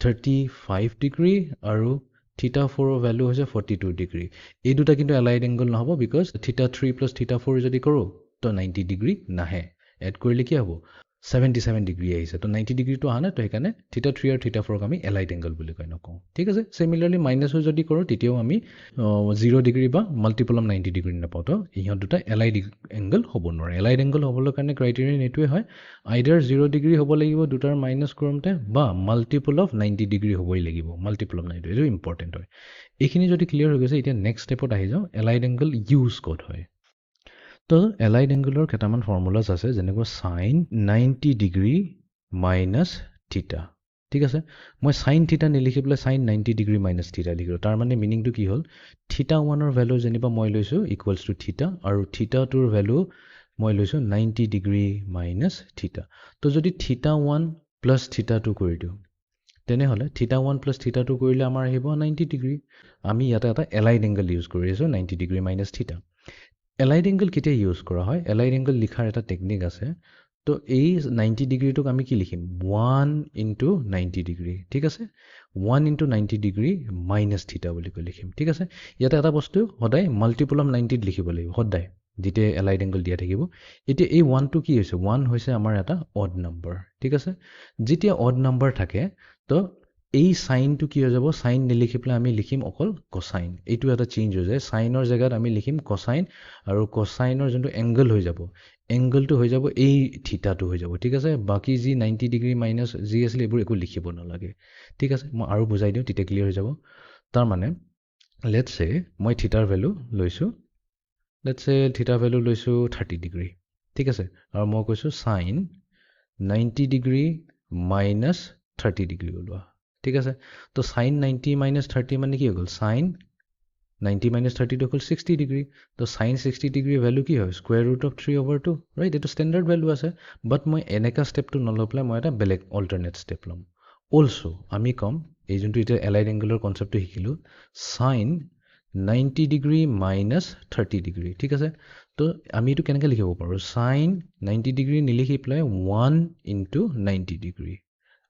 35 ডিগ্ৰী আৰু থিটা 4ৰ ভেলু হৈছে 42 ডিগ্ৰী এই দুটা কিন্তু এলাইড এংগল নহ'ব বিকজ থিটা 3 প্লাছ থিটা 4 যদি কৰোঁ তো 90 ডিগ্ৰী নাহে এড কৰিলে কি হ'ব 77 ডিগ্ৰী আহিছে তো 90 ডিগ্ৰীটো অহা নাই তো সেইকাৰণে থিটা 3 আৰু থিটা 4ক আমি এলাইড এংগল বুলি কয় নকওঁ ঠিক আছে চিমিলাৰলি মাইনাছো যদি কৰোঁ তেতিয়াও আমি 0 ডিগ্ৰী বা মাল্টিপল অফ 90 ডিগ্ৰী নাপাওঁ তো ইহঁত দুটা এলাইড এংগল হ'ব নোৱাৰে এলাইড এংগল হ'বলৈ কাৰণে ক্ৰাইটেৰিয়ান এইটোৱে হয় আইডাৰ 0 ডিগ্ৰী হ'ব লাগিব দুটাৰ মাইনাছ কৰোঁতে বা মাল্টিপল অফ 90 ডিগ্ৰী হ'বই লাগিব মাল্টিপল অফ 90 এইটো ইম্পৰ্টেণ্ট হয় এইখিনি যদি ক্লিয়াৰ হৈ গৈছে এতিয়া নেক্সট ষ্টেপত আহি যাওঁ এলাইড এংগল ইউজ ক'ত হয় তো এলাইড এংগলৰ কেইটামান ফৰ্মুলাছ আছে যেনেকৈ চাইন 90 ডিগ্ৰী মাইনাছ থিটা ঠিক আছে মই চাইন থিটা নিলিখি পেলাই চাইন 90 ডিগ্ৰী মাইনাছ থিটা লিখিলোঁ তাৰ মানে মিনিংটো কি হ'ল থিটা 1ৰ ভেলু যেনিবা মই লৈছোঁ ইকুৱেলছ টু থিটা আৰু থিটা 2ৰ ভেলু মই লৈছোঁ 90 ডিগ্ৰী মাইনাছ থিটা তো যদি থিটা 1 প্লাছ থিটা 2 কৰি দিওঁ তেনেহ'লে থিটা 1 প্লাছ থিটা 2 কৰিলে আমাৰ আহিব 90 ডিগ্ৰী আমি ইয়াতে এটা এলাইড এংগল ইউজ কৰি আছোঁ 90 ডিগ্ৰী মাইনাছ থিটা এলাইড এংগল কেতিয়া ইউজ কৰা হয় এলাইড এংগল লিখাৰ এটা টেকনিক আছে তো এই 90 ডিগ্ৰীটোক আমি কি লিখিম 1 ইনটু 90 ডিগ্ৰী ঠিক আছে 1 ইনটু 90 ডিগ্ৰী মাইনাছ থিটা বুলি কৈ লিখিম ঠিক আছে ইয়াতে এটা বস্তু সদায় মাল্টিপল অফ 90 লিখিব লাগিব সদায় যেতিয়া এলাইড এংগল দিয়া থাকিব এতিয়া এই 1টো কি হৈছে 1 হৈছে আমাৰ এটা অড নম্বৰ ঠিক আছে যেতিয়া অড নম্বৰ থাকে তো এই চাইনটো কি হৈ যাব চাইন নিলিখি পেলাই আমি লিখিম অকল কচাইন এইটো এটা চেঞ্জ হৈ যায় চাইনৰ জেগাত আমি লিখিম কচাইন আৰু কচাইনৰ যোনটো এংগল হৈ যাব এংগলটো হৈ যাব এই থিটাটো হৈ যাব ঠিক আছে বাকী যি 90 ডিগ্ৰী মাইনাছ যি আছিলে এইবোৰ একো লিখিব নালাগে ঠিক আছে মই আৰু বুজাই দিওঁ তেতিয়া ক্লিয়াৰ হৈ যাব তাৰমানে লেটছে মই থিটাৰ ভেলু লৈছোঁ লেটছে থিটাৰ ভেলু লৈছোঁ 30 ডিগ্ৰী ঠিক আছে আৰু মই কৈছোঁ চাইন 90 ডিগ্ৰী মাইনাছ 30 ডিগ্ৰী ওলোৱা ঠিক আছে তো চাইন 90 মাইনাছ 30 মানে কি হৈ গ'ল চাইন 90 মাইনাছ 30টো হ'ল 60 ডিগ্ৰী তো চাইন 60 ডিগ্ৰী ভেলু কি হয় স্কুৱেৰ ৰুট অফ 3/2 ৰাইট এইটো ষ্টেণ্ডাৰ্ড ভেলু আছে বাট মই এনেকুৱা ষ্টেপটো নলৈ পেলাই মই এটা বেলেগ অল্টাৰনেট ষ্টেপ ল'ম অলছ' আমি ক'ম এই যোনটো এতিয়া এলাইড এংগলৰ কনচেপ্টটো শিকিলোঁ চাইন 90 ডিগ্ৰী মাইনাছ 30 ডিগ্ৰী ঠিক আছে তো আমি এইটো কেনেকৈ লিখিব পাৰোঁ চাইন 90 ডিগ্ৰী নিলিখি পেলাই 1 ইনটু 90 ডিগ্ৰী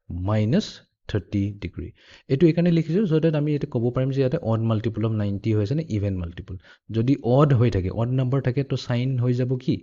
মাইনাছ 30 ডিগ্ৰী এইটো এইকাৰণে লিখিছোঁ চ' ডেট আমি এইটো ক'ব পাৰিম যে ইয়াতে অড মাল্টিপুল অফ 90 হৈছে নে ইভেন মাল্টিপুল যদি অড হৈ থাকে অড নাম্বাৰ থাকে তো চাইন হৈ যাব কি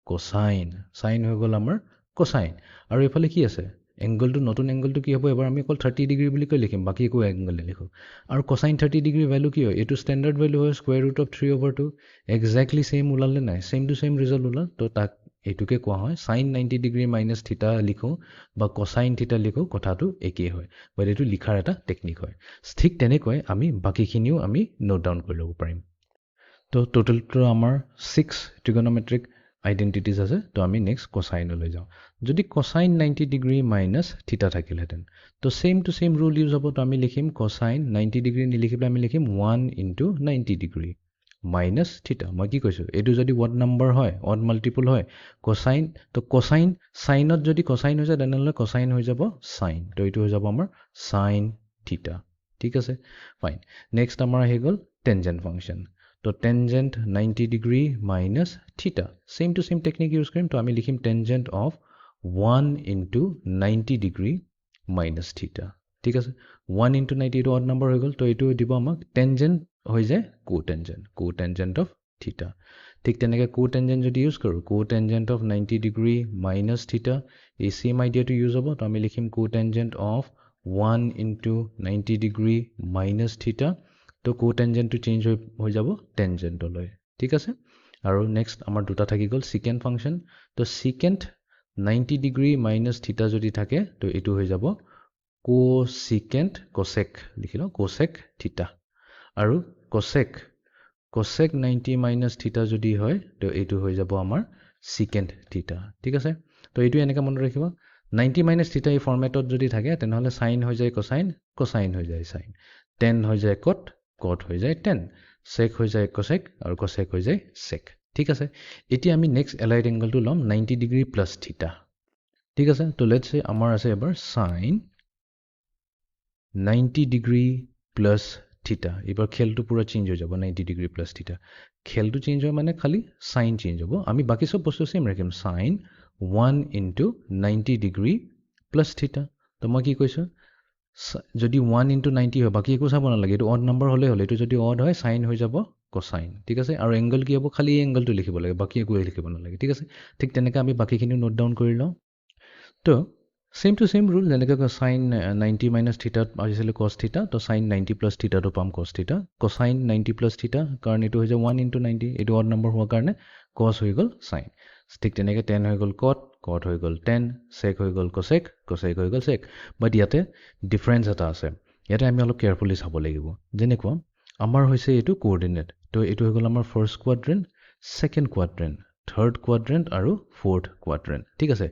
কোচাইন চাইন হৈ গ'ল আমাৰ কোচাইন আৰু এইফালে কি আছে এংগলটো নতুন এংগলটো কি হ'ব এবাৰ আমি অকল 30 ডিগ্ৰী বুলি কৈ লিখিম বাকী একো এংগল নিলিখোঁ আৰু কোচাইন 30 ডিগ্ৰী ভেলু কি হয় এইটো ষ্টেণ্ডাৰ্ড ভেলু হয় square root of 3/2 exactly same ওলালে নাই ছেইম টু ছেইম ৰিজাল্ট ওলাল তো তাক এইটোকে কোৱা হয় চাইন 90 ডিগ্ৰী মাইনাছ থিটা লিখোঁ বা কোচাইন থিটা লিখোঁ কথাটো একেই হয় বাট এইটো লিখাৰ এটা টেকনিক হয় ঠিক তেনেকৈ আমি বাকীখিনিও আমি নোট ডাউন কৰি ল'ব পাৰিম তো টোটেলটো আমাৰ 6 ট্ৰিগনমেট্ৰিক আইডেণ্টিটিজ আছে তো আমি নেক্সট কোচাইনলৈ যাওঁ যদি কোচাইন 90 ডিগ্ৰী মাইনাছ থিটা থাকিলহেঁতেন তো same to same rule use হ'ব তো আমি লিখিম কোচাইন 90 ডিগ্ৰী নিলিখি পেলাই আমি লিখিম 1 * 90 ডিগ্ৰী মাইনাছ থিটা মই কি কৈছোঁ এইটো যদি অড নাম্বাৰ হয় অড মাল্টিপুল হয় কোচাইন তো কোচাইন চাইনত যদি কোচাইন হৈ যায় তেনেহ'লে কোচাইন হৈ যাব চাইন তো এইটো হৈ যাব আমাৰ চাইন থিটা ঠিক আছে ফাইন নেক্সট আমাৰ আহি গ'ল টেনজেণ্ট ফাংচন তো টেনজেণ্ট 90 ডিগ্ৰী মাইনাছ থিটা same to same technique use কৰিম তো আমি লিখিম টেনজেণ্ট অফ 1 * 90 ডিগ্ৰী মাইনাছ থিটা ঠিক আছে 1 * 90 এইটো অড নাম্বাৰ হৈ গ'ল তো এইটো দিব আমাক টেনজেণ্ট হৈ যায় কোটেনজেণ্ট অফ থিটা ঠিক তেনেকৈ কোটেনজেণ্ট যদি ইউজ কৰোঁ কোটেনজেণ্ট অফ 90 ডিগ্ৰী মাইনাছ থিটা এই ছেইম আইডিয়াটো ইউজ হ'ব তো আমি লিখিম কোটেনজেণ্ট অফ 1 * 90 ডিগ্ৰী মাইনাছ থিটা তো কোটেনজেণ্টটো চেঞ্জ হৈ যাব টেনজেণ্টলৈ ঠিক আছে আৰু নেক্সট আমাৰ দুটা থাকি গ'ল চিকেণ্ট ফাংচন তো চিকেণ্ট 90 ডিগ্ৰী মাইনাছ থিটা যদি থাকে তো এইটো হৈ যাব কোচিকেণ্ট কোচেক লিখি লওঁ কোচেক থিটা আৰু কোচেক 90 মাইনাছ থিটা যদি হয় তো এইটো হৈ যাব আমাৰ চিকেণ্ট থিটা ঠিক আছে তো এইটো এনেকৈ মনত ৰাখিব 90 মাইনাছ থিটা এই ফৰ্মেটত যদি থাকে তেনেহ'লে চাইন হৈ যায় কোচাইন হৈ যায় চাইন টেন হৈ যায় কট হৈ যায় টেন চেক হৈ যায় কোচেক আৰু কোচেক হৈ যায় চেক ঠিক আছে এতিয়া আমি নেক্সট এলাইড এংগলটো ল'ম 90 ডিগ্ৰী প্লাছ থিটা ঠিক আছে তো লেটছ সে আমাৰ আছে এবাৰ চাইন 90 ডিগ্ৰী প্লাছ থিটা এইবাৰ খেলটো পুৰা চেঞ্জ হৈ যাব 90 ডিগ্ৰী প্লাছ থিটা খেলটো চেঞ্জ হয় মানে খালি চাইন চেঞ্জ হ'ব আমি বাকী চব বস্তু চেম ৰাখিম চাইন 1 * 90 ডিগ্ৰী প্লাছ থিটা তো মই কি কৈছোঁ যদি 1 * 90 হয় বাকী একো চাব নালাগে এইটো অড নাম্বাৰ হ'লেই হ'ল এইটো যদি অড হয় চাইন হৈ যাব কোচাইন ঠিক আছে আৰু এংগল কি হ'ব খালি এই এংগলটো লিখিব লাগে বাকী একো লিখিব নালাগে ঠিক আছে ঠিক তেনেকৈ আমি বাকীখিনিও নোট ডাউন কৰি লওঁ তো ছেইম টু ছেইম ৰুল যেনেকৈ চাইন 90 মাইনাছ থিটাত আহিছিলে কছ থিটা তো চাইন 90 প্লাছ থিটাটো পাম কছ থিটা কোচাইন 90 প্লাছ থিটা কাৰণ এইটো হৈ যায় 1 * 90 এইটো অড নম্বৰ হোৱাৰ কাৰণে কছ হৈ গ'ল চাইন ঠিক তেনেকৈ টেন হৈ গ'ল কট হৈ গ'ল টেন চেক হৈ গ'ল কোচেক হৈ গ'ল চেক বাট ইয়াতে ডিফাৰেঞ্চ এটা আছে ইয়াতে আমি অলপ কেয়াৰফুলি চাব লাগিব যেনেকুৱা আমাৰ হৈছে এইটো কোঅৰ্ডিনেট তো এইটো হৈ গ'ল আমাৰ first quadrant second quadrant third quadrant আৰু ফ'ৰ্থ কোৱাড্ৰেণ্ট ঠিক আছে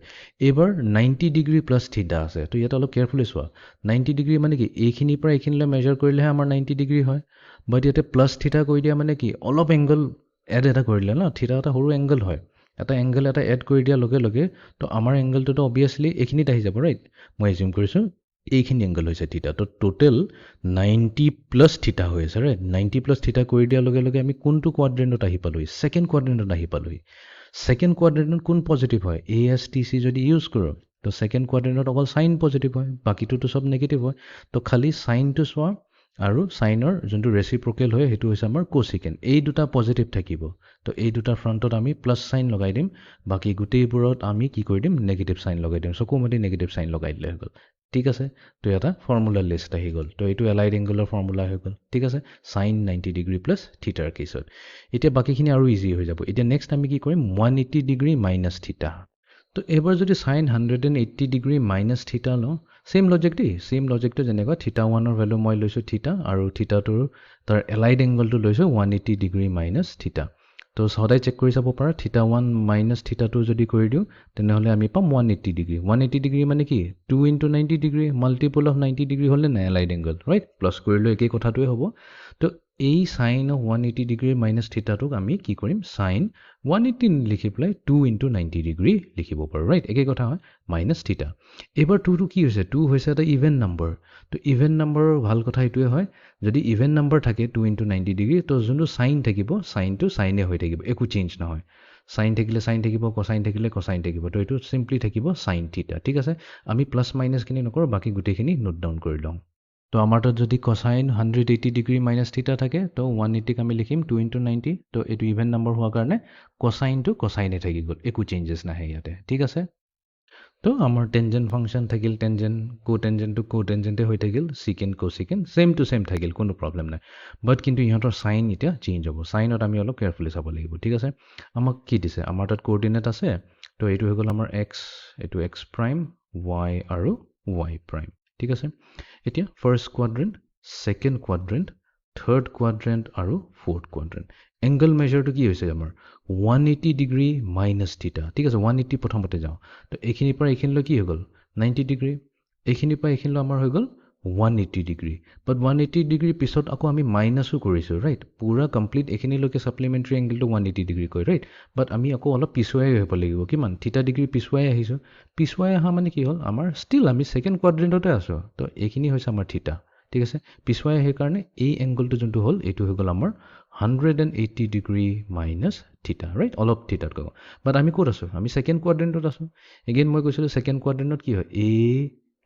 এইবাৰ 90 ডিগ্ৰী প্লাছ থিটা আছে তো ইয়াতে অলপ কেয়াৰফুলি চোৱা 90 ডিগ্ৰী মানে কি এইখিনিৰ পৰা এইখিনিলৈ মেজাৰ কৰিলেহে আমাৰ 90 ডিগ্ৰী হয় বাট ইয়াতে প্লাছ থিটা কৰি দিয়া মানে কি অলপ এংগল এড এটা কৰি দিলে ন থিটা এটা সৰু এংগল হয় এটা এংগল এটা এড কৰি দিয়াৰ লগে লগে তো আমাৰ এংগলটোতো অবভিয়াছলি এইখিনিত আহি যাব ৰাইট মই এজিউম কৰিছোঁ এইখিনি এংগল হৈছে থিটা তো টোটেল 90 প্লাছ থিটা হৈ আছে ৰাইট 90 প্লাছ থিটা কৰি দিয়াৰ লগে লগে আমি কোনটো কোৱাড্ৰেণ্টত আহি পালোহি ছেকেণ্ড কোৱাড্ৰেণ্টত আহি পালোহি ছেকেণ্ড কোৱাড্ৰেণ্টত কোন পজিটিভ হয় ASTC যদি ইউজ কৰোঁ তো ছেকেণ্ড কোৱাড্ৰেণ্টত অকল চাইন পজিটিভ হয় বাকীটোতো চব নেগেটিভ হয় তো খালি চাইনটো চোৱা আৰু চাইনৰ যোনটো ৰেচিপ্ৰকেল হয় সেইটো হৈছে আমাৰ কোচিকেণ্ট এই দুটা পজিটিভ থাকিব তো এই দুটা ফ্ৰণ্টত আমি প্লাছ চাইন লগাই দিম বাকী গোটেইবোৰত আমি কি কৰি দিম নেগেটিভ চাইন লগাই দিম চকুমতি নেগেটিভ চাইন লগাই দিলে হৈ গ'ল ঠিক আছে তো এটা ফৰ্মুলা লিষ্ট আহি গ'ল তো এইটো এলাইড এংগলৰ ফৰ্মুলা হৈ গ'ল ঠিক আছে চাইন 90 ডিগ্ৰী প্লাছ থিটাৰ কেছত এতিয়া বাকীখিনি আৰু ইজি হৈ যাব এতিয়া নেক্সট আমি কি কৰিম 180 ডিগ্ৰী মাইনাছ থিটা তো এইবাৰ যদি চাইন 180 ডিগ্ৰী মাইনাছ থিটা লওঁ ছেইম লজিকটো যেনেকুৱা থিটা 1ৰ ভেলু মই লৈছোঁ থিটা আৰু থিটাটোৰ তাৰ এলাইড এংগলটো লৈছোঁ 180 ডিগ্ৰী মাইনাছ থিটা তো সদায় চেক কৰি চাব পাৰা থিটা 1 মাইনাছ থিটা 2 যদি কৰি দিওঁ তেনেহ'লে আমি পাম 180 ডিগ্ৰী মানে কি 2 * 90 ডিগ্ৰী মাল্টিপুল অফ 90 ডিগ্ৰী হ'লে নাই এলাইড এংগল ৰাইট প্লাছ কৰিলেও একেই কথাটোৱে হ'ব তো এই চাইন অফ 180 ডিগ্ৰী মাইনাছ থিটাটোক আমি কি কৰিম চাইন 180 লিখি পেলাই 2 * 90 ডিগ্ৰী লিখিব পাৰোঁ ৰাইট একেই কথা হয় মাইনাছ থিটা এইবাৰ 2টো কি হৈছে 2 হৈছে এটা ইভেন নাম্বাৰ তো ইভেন নাম্বাৰৰ ভাল কথা এইটোৱে হয় যদি ইভেন নাম্বাৰ থাকে 2 * 90 ডিগ্ৰী তো যোনটো চাইন থাকিব চাইনটো চাইনে হৈ থাকিব একো চেঞ্জ নহয় সাইন থাকিলে সাইন থাকিব কোসাইন থাকিলে কোসাইন থাকিব তো এইটো সিম্পলি থাকিব সাইন থিটা ঠিক আছে আমি প্লাস মাইনাসখিনি নকৰোঁ বাকি গোটেইখিনি নোট ডাউন কৰি লওঁ তো আমাৰ তাত যদি কোসাইন 180 ডিগ্ৰী মাইনাছ থিটা থাকে তো 180ক আমি লিখিম 2 × 90 তো এইটো ইভেন নম্বৰ হোৱাৰ কাৰণে কোসাইনটো কোসাইনে থাকি গ'ল একো চেঞ্জেছ নাহে ইয়াতে ঠিক আছে তো আমাৰ টেনজেণ্ট ফাংচন থাকিল টেনজেণ্ট কোটেনজেণ্টে হৈ থাকিল চিকেণ্ড কোচিকেণ্ড ছেম টু ছেম থাকিল কোনো প্ৰব্লেম নাই বাট কিন্তু ইহঁতৰ চাইন এতিয়া চেঞ্জ হ'ব চাইনত আমি অলপ কেয়াৰফুলি চাব লাগিব ঠিক আছে আমাক কি দিছে আমাৰ তাত কোঅৰ্ডিনেট আছে তো এইটো হৈ গ'ল আমাৰ এক্স এইটো এক্স প্ৰাইম ৱাই আৰু ৱাই প্ৰাইম ঠিক আছে এতিয়া first quadrant second quadrant third quadrant আৰু ফ'ৰ্থ কোৱাড্ৰেণ্ট এংগল মেজাৰটো কি হৈছে আমাৰ 180 ডিগ্ৰী মাইনাছ থিটা ঠিক আছে 180 প্ৰথমতে যাওঁ তো এইখিনিৰ পৰা এইখিনিলৈ কি হৈ গ'ল 90 ডিগ্ৰী এইখিনিৰ পৰা এইখিনিলৈ আমাৰ হৈ গ'ল 180 ডিগ্ৰী বাট 180 ডিগ্ৰী পিছত আকৌ আমি মাইনাছো কৰিছোঁ ৰাইট পুৰা কমপ্লিট এইখিনিলৈকে ছাপ্লিমেণ্টাৰী এংগলটো 180 ডিগ্ৰী কয় ৰাইট বাট আমি আকৌ অলপ পিছুৱাই আহিব লাগিব কিমান থিটা ডিগ্ৰী পিছুৱাই আহিছোঁ পিছুৱাই অহা মানে কি হ'ল আমাৰ ষ্টিল আমি ছেকেণ্ড কোৱাড্ৰেণ্টতে আছোঁ তো এইখিনি হৈছে আমাৰ থিটা ঠিক আছে পিছুৱাই আহি কাৰণে এই এংগলটো যোনটো হ'ল এইটো হৈ গ'ল আমাৰ 180 ডিগ্ৰী মাইনাছ থিটা ৰাইট অলপ থিটাত কওঁ বাট আমি ক'ত আছোঁ আমি ছেকেণ্ড কোৱাড্ৰেণ্টত আছোঁ এগেইন মই কৈছিলোঁ ছেকেণ্ড কোৱাড্ৰেণ্টত কি হয় এ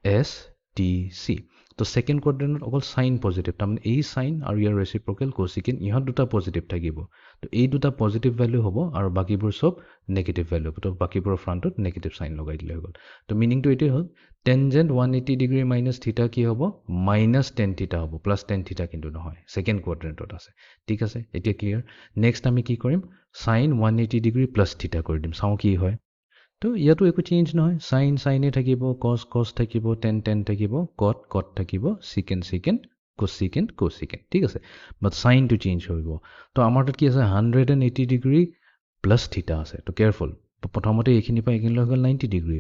এছ টি চি তো ছেকেণ্ড কোৱাড্ৰেণ্টত অকল চাইন পজিটিভ তাৰমানে এই চাইন আৰু ইয়াৰ ৰেচিপ্ৰকেল কোচিকেন ইহঁত দুটা পজিটিভ থাকিব তো এই দুটা পজিটিভ ভেলু হ'ব আৰু বাকীবোৰ চব নেগেটিভ ভেলু হ'ব তো বাকীবোৰৰ ফ্ৰণ্টত নেগেটিভ চাইন লগাই দিলে হৈ গ'ল তো মিনিংটো এইটোৱে হ'ল টেনজেণ্ট 180 ডিগ্ৰী মাইনাছ থিটা কি হ'ব মাইনাছ টেন থিটা হ'ব প্লাছ টেন থিটা কিন্তু নহয় ছেকেণ্ড কোৱাড্ৰেণ্টত আছে ঠিক আছে এতিয়া ক্লিয়াৰ নেক্সট আমি কি কৰিম চাইন 180 ডিগ্ৰী প্লাছ থিটা কৰি দিম চাওঁ কি হয় তো ইয়াতো একো চেঞ্জ নহয় চাইন চাইনে থাকিব কছ কছ থাকিব টেন টেন থাকিব কট কট থাকিব চিকেন চিকেন কোচিকেন ঠিক আছে বাট চাইনটো চেঞ্জ হ'ব তো আমাৰ তাত কি আছে 180 ডিগ্ৰী প্লাছ থিটা আছে তো কেয়াৰফুল প্ৰথমতে এইখিনিৰ পৰা এইখিনিলৈ হৈ গ'ল 90 ডিগ্ৰী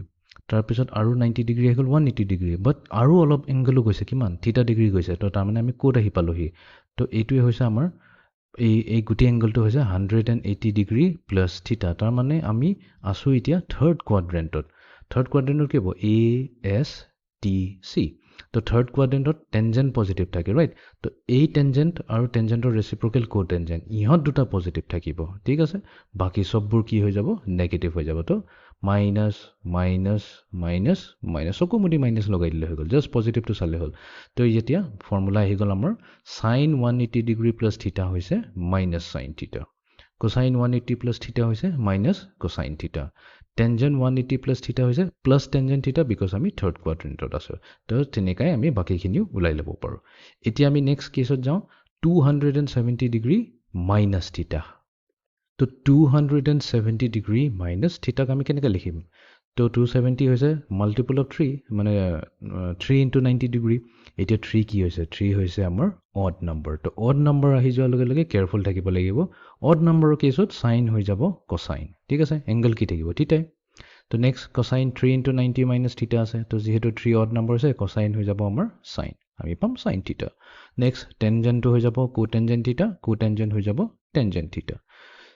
তাৰপিছত আৰু 90 ডিগ্ৰী আহি গ'ল 180 ডিগ্ৰী বাট আৰু অলপ এংগলো গৈছে কিমান থিটা ডিগ্ৰী গৈছে তো তাৰমানে আমি ক'ত আহি পালোহি তো এইটোৱে হৈছে আমাৰ এই গোটেই এংগলটো হৈছে 180 ডিগ্ৰী প্লাছ থিটা তাৰমানে আমি আছোঁ এতিয়া থাৰ্ড কোৱাড্ৰেণ্টত কি হ'ব এ এছ টি চি তো থাৰ্ড কোৱাড্ৰেণ্টত টেনজেণ্ট পজিটিভ থাকে ৰাইট তো এই টেনজেণ্ট আৰু টেনজেণ্টৰ ৰেচিপ্ৰকেল কো টেনজেণ্ট ইহঁত দুটা পজিটিভ থাকিব ঠিক আছে বাকী চববোৰ কি হৈ যাব নেগেটিভ হৈ যাব তো মাইনাছ মাইনাছ মাইনাছ মাইনাছ চকুমুটি মাইনাছ লগাই দিলে হৈ গ'ল জাষ্ট পজিটিভটো চালে হ'ল তো এতিয়া ফৰ্মুলা আহি গ'ল আমাৰ চাইন 180 ডিগ্ৰী প্লাছ থিটা হৈছে মাইনাছ চাইন থিটা কোচাইন 180 প্লাছ থিটা হৈছে মাইনাছ কোচাইন থিটা টেনজেণ্ট 180 প্লাছ থিটা হৈছে প্লাছ টেনজেণ্ট থিটা বিকজ আমি থাৰ্ড কোৱাড্ৰেণ্টত আছোঁ তো তেনেকাই আমি বাকীখিনিও ওলাই ল'ব পাৰোঁ এতিয়া আমি নেক্সট কেছত যাওঁ 270 ডিগ্ৰী মাইনাছ থিটা তো 270 ডিগ্ৰী মাইনাছ থিটাক আমি কেনেকৈ লিখিম তো 270 হৈছে মাল্টিপল অফ 3 মানে 3 × 90 ডিগ্ৰী এতিয়া 3 কি হৈছে 3 হৈছে আমাৰ অড নম্বৰ তো অড নম্বৰ আহি যোৱাৰ লগে লগে কেয়াৰফুল থাকিব লাগিব অড নম্বৰৰ কেছত চাইন হৈ যাব কোচাইন ঠিক আছে এংগল কি থাকিব থিটাই তো নেক্সট কোচাইন 3 × 90 মাইনাছ থিটা আছে তো যিহেতু 3 অড নম্বৰ আছে কোচাইন হৈ যাব আমাৰ চাইন আমি পাম চাইন থিটা নেক্সট টেনজেণ্টটো হৈ যাব কোটেনজেণ্ট থিটা কোটেনজেণ্ট হৈ যাব টেনজেণ্ট থিটা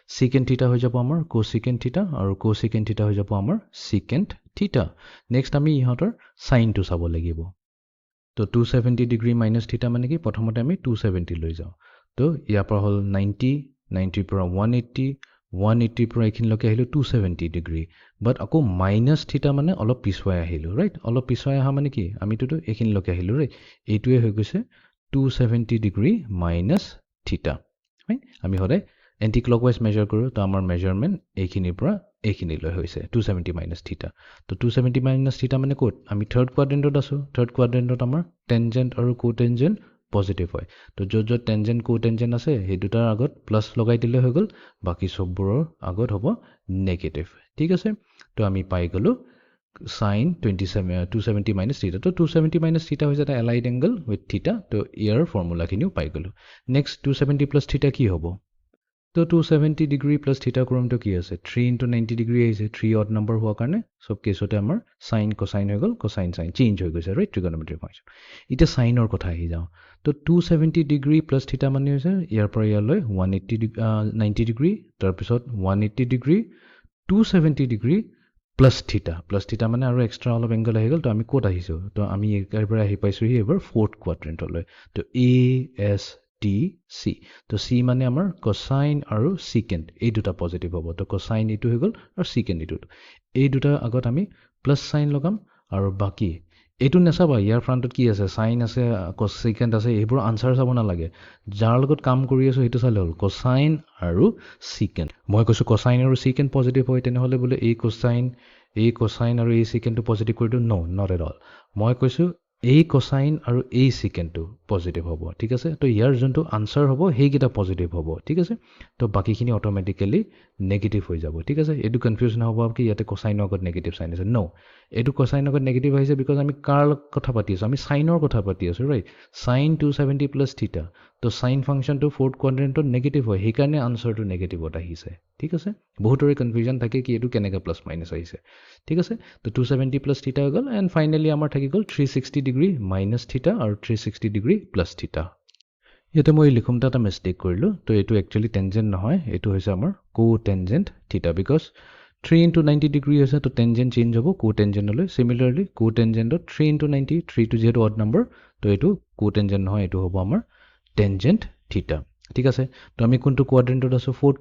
চিকেণ্ড থিটা হৈ যাব আমাৰ কোচিকেণ্ড থিটা আৰু কোচিকেণ্ড থিটা হৈ যাব আমাৰ চিকেণ্ড থিটা নেক্সট আমি ইহঁতৰ চাইনটো চাব লাগিব তো 270 ডিগ্ৰী মাইনাছ থিটা মানে কি প্ৰথমতে আমি 270 লৈ যাওঁ তো ইয়াৰ পৰা হ'ল 90 পৰা 180 পৰা এইখিনিলৈকে আহিলোঁ 270 ডিগ্ৰী বাট আকৌ মাইনাছ থিটা মানে অলপ পিছুৱাই আহিলোঁ ৰাইট অলপ পিছুৱাই অহা মানে কি আমিতো এইখিনিলৈকে আহিলোঁ ৰাইট এইটোৱে হৈ গৈছে 270 ডিগ্ৰী মাইনাছ থিটা ৰাইট আমি সদায় এণ্টি ক্লকৱাইজ মেজাৰ কৰোঁ তো আমাৰ মেজাৰমেণ্ট এইখিনিৰ পৰা এইখিনিলৈ হৈছে 270 মাইনাছ থিটা তো 270 মাইনাছ থিটা মানে ক'ত আমি থাৰ্ড কোৱাড্ৰেণ্টত আছোঁ থাৰ্ড কোৱাড্ৰেণ্টত আমাৰ টেনজেণ্ট আৰু কোটেনজেণ্ট পজিটিভ হয় তো য'ত টেনজেণ্ট কোটেনজেণ্ট আছে সেই দুটাৰ আগত প্লাছ লগাই দিলে হৈ গ'ল বাকী চববোৰৰ আগত হ'ব নেগেটিভ ঠিক আছে তো আমি পাই গ'লোঁ চাইন 270 মাইনাছ থিটা তো 270 মাইনাছ থিটা হৈছে এটা এলাইড এংগল উইথ থিটা তো ইয়াৰ ফৰ্মুলাখিনিও পাই গ'লোঁ নেক্সট 270 প্লাছ থিটা কি হ'ব তো 270 ডিগ্ৰী প্লাছ থিটা ক্ৰমটো কি আছে 3 × 90 ডিগ্ৰী আহিছে 3 অড নম্বৰ হোৱাৰ কাৰণে চব কেছতে আমাৰ চাইন কোচাইন হৈ গ'ল কোচাইন চাইন চেঞ্জ হৈ গৈছে ৰাইট ট্ৰিগনমেট্ৰিক ফাংচন এতিয়া চাইনৰ কথা আহি যাওঁ তো 270 ডিগ্ৰী প্লাছ থিটা মানে হৈছে ইয়াৰ পৰা ইয়ালৈ 90 ডিগ্ৰী তাৰপিছত 180 ডিগ্ৰী 270 ডিগ্ৰী প্লাছ থিটা মানে আৰু এক্সট্ৰা অলপ এংগল আহি গ'ল তো আমি ক'ত আহিছোঁ তো আমি একেবাৰে আহি পাইছোঁহি এইবাৰ ফ'ৰ্থ কোৱাড্ৰেণ্টলৈ তো এ এছ টি চি তো চি মানে আমাৰ কোসাইন আৰু সিকেন্ট এই দুটা পজিটিভ হ'ব তো কোসাইন এইটো হৈ গ'ল আৰু সিকেন্ট এইটো এই দুটা আগত আমি প্লাছ সাইন লগাম আৰু বাকি এইটো নেচাবা ইয়াৰ ফ্ৰণ্টত কি আছে সাইন আছে কোসিকেন্ট আছে এইবোৰ আনসাৰ চাব নালাগে যাৰ লগত কাম কৰি আছো সেইটো চালে হ'ল কোসাইন আৰু সিকেন্ট মই কৈছো কোসাইন আৰু সিকেন্ট পজিটিভ হয় তেনেহ'লে বোলে এই কোসাইন আৰু এই সিকেন্টটো পজিটিভ কৰি দিওঁ নো নট এট অল মই কৈছো এই কোসাইন আৰু এই সিকেন্টটো পজিটিভ হ'ব ঠিক আছে তো ইয়াৰ যোনটো আনসাৰ হ'ব সেইকেইটা পজিটিভ হ'ব ঠিক আছে তো বাকিখিনি অট'মেটিকেলি নেগেটিভ হৈ যাব ঠিক আছে এইটো কনফিউজ নহ'ব কি ইয়াতে কোসাইনৰ আগত নেগেটিভ সাইন আছে নো এইটো কোসাইনৰ আগত নেগেটিভ আহিছে বিকজ আমি কাৰ কথা পাতি আছো আমি সাইনৰ কথা পাতি আছো ৰাইট সাইন 270 প্লাছ থিটা তো সাইন ফাংচনটো ফ'ৰ্থ কোৱাড্ৰেণ্টত নেগেটিভ হয় সেইকাৰণে আনসাৰটো নেগেটিভত আহিছে ঠিক আছে বহুতৰে কনফিউজন থাকে কি এইটো কেনেকৈ প্লাছ মাইনাছ আহিছে ঠিক আছে তো 270 প্লাছ থিটা হৈ গ'ল এণ্ড ফাইনেলি আমাৰ থাকি গ'ল 360 ডিগ্ৰী মাইনাছ থিটা আৰু 360 ডিগ্ৰী প্লাছ থিটা ইয়াতে মই লিখোঁতে এটা মিষ্টেক কৰিলোঁ তো এইটো একচুৱেলি টেনজেণ্ট নহয় এইটো হৈছে আমাৰ কো টেনজেণ্ট থিটা বিকজ 3 into 90 ডিগ্ৰী হৈছে তো টেনজেণ্ট চেঞ্জ হ'ব কো টেনজেণ্টলৈ চিমিলাৰলি কো টেনজেণ্টত 3 into 90 3টো যিহেতু অড নম্বৰ তো এইটো কো টেনজেণ্ট নহয় এইটো হ'ব আমাৰ টেনজেণ্ট থিটা ঠিক আছে তো আমি কোনটো কোৱাড্ৰেণ্টত আছো ফ'ৰ্থ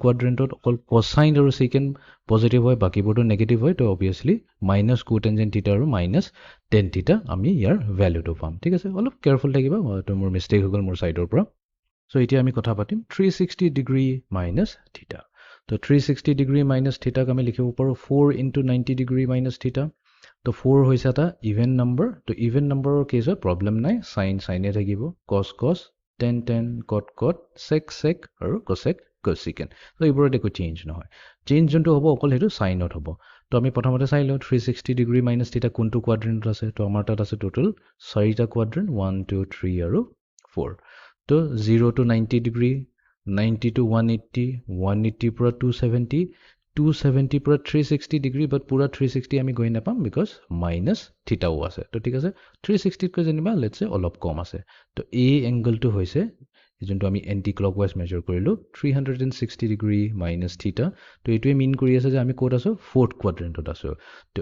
কোৱাড্ৰেণ্টত অকল কোসাইন আৰু সিকেন্ট পজিটিভ হয় বাকিবোৰটো নেগেটিভ হয় তো অবভিয়াছলি মাইনাছ কো টেনজেণ্ট থিটা আৰু মাইনাছ টেন থিটা আমি ইয়াৰ ভেলুটো পাম ঠিক আছে অলপ কেয়াৰফুল থাকিবা তো মোৰ মিষ্টেক হৈ গ'ল মোৰ ছাইডৰ পৰা চ' এতিয়া আমি কথা পাতিম 360 ডিগ্ৰী মাইনাছ থিটা তো 360 ডিগ্ৰী মাইনাছ থিটাক আমি লিখিব পাৰোঁ 4 into 90 ডিগ্ৰী মাইনাছ থিটা তো 4 হৈছে এটা ইভেন নম্বৰ তো ইভেন নম্বৰৰ কেছত প্ৰব্লেম নাই সাইনে থাকিব কছ টেন কট চেক আৰু কচিকেণ্ট তো এইবোৰত একো চেঞ্জ নহয় চেঞ্জ যোনটো হ'ব অকল সেইটো সাইনত হ'ব তো আমি প্ৰথমতে চাই লওঁ 360 ডিগ্ৰী মাইনাছ থিটা কোনটো কোৱাড্ৰেণ্টত আছে তো আমাৰ তাত আছে টোটেল 4টা কোৱাড্ৰেণ্ট 1 2 3 আৰু 4 তো 0 to 90 ডিগ্ৰী 90 to 180 180 পৰা 270 270 পৰা 360 ডিগ্ৰী বাট পুৰা 360 আমি গৈ নাপাম বিকজ মাইনাছ থিটাও আছে তো ঠিক আছে 360তকৈ যেনিবা লেটছে অলপ কম আছে তো এই এংগলটো হৈছে যোনটো আমি এণ্টি ক্লকৱাইজ মেজাৰ কৰিলোঁ 360 ডিগ্ৰী মাইনাছ থিটা তো এইটোৱে মিন কৰি আছে যে আমি ক'ত আছোঁ ফ'ৰ্থ কোৱাড্ৰেণ্টত আছোঁ তো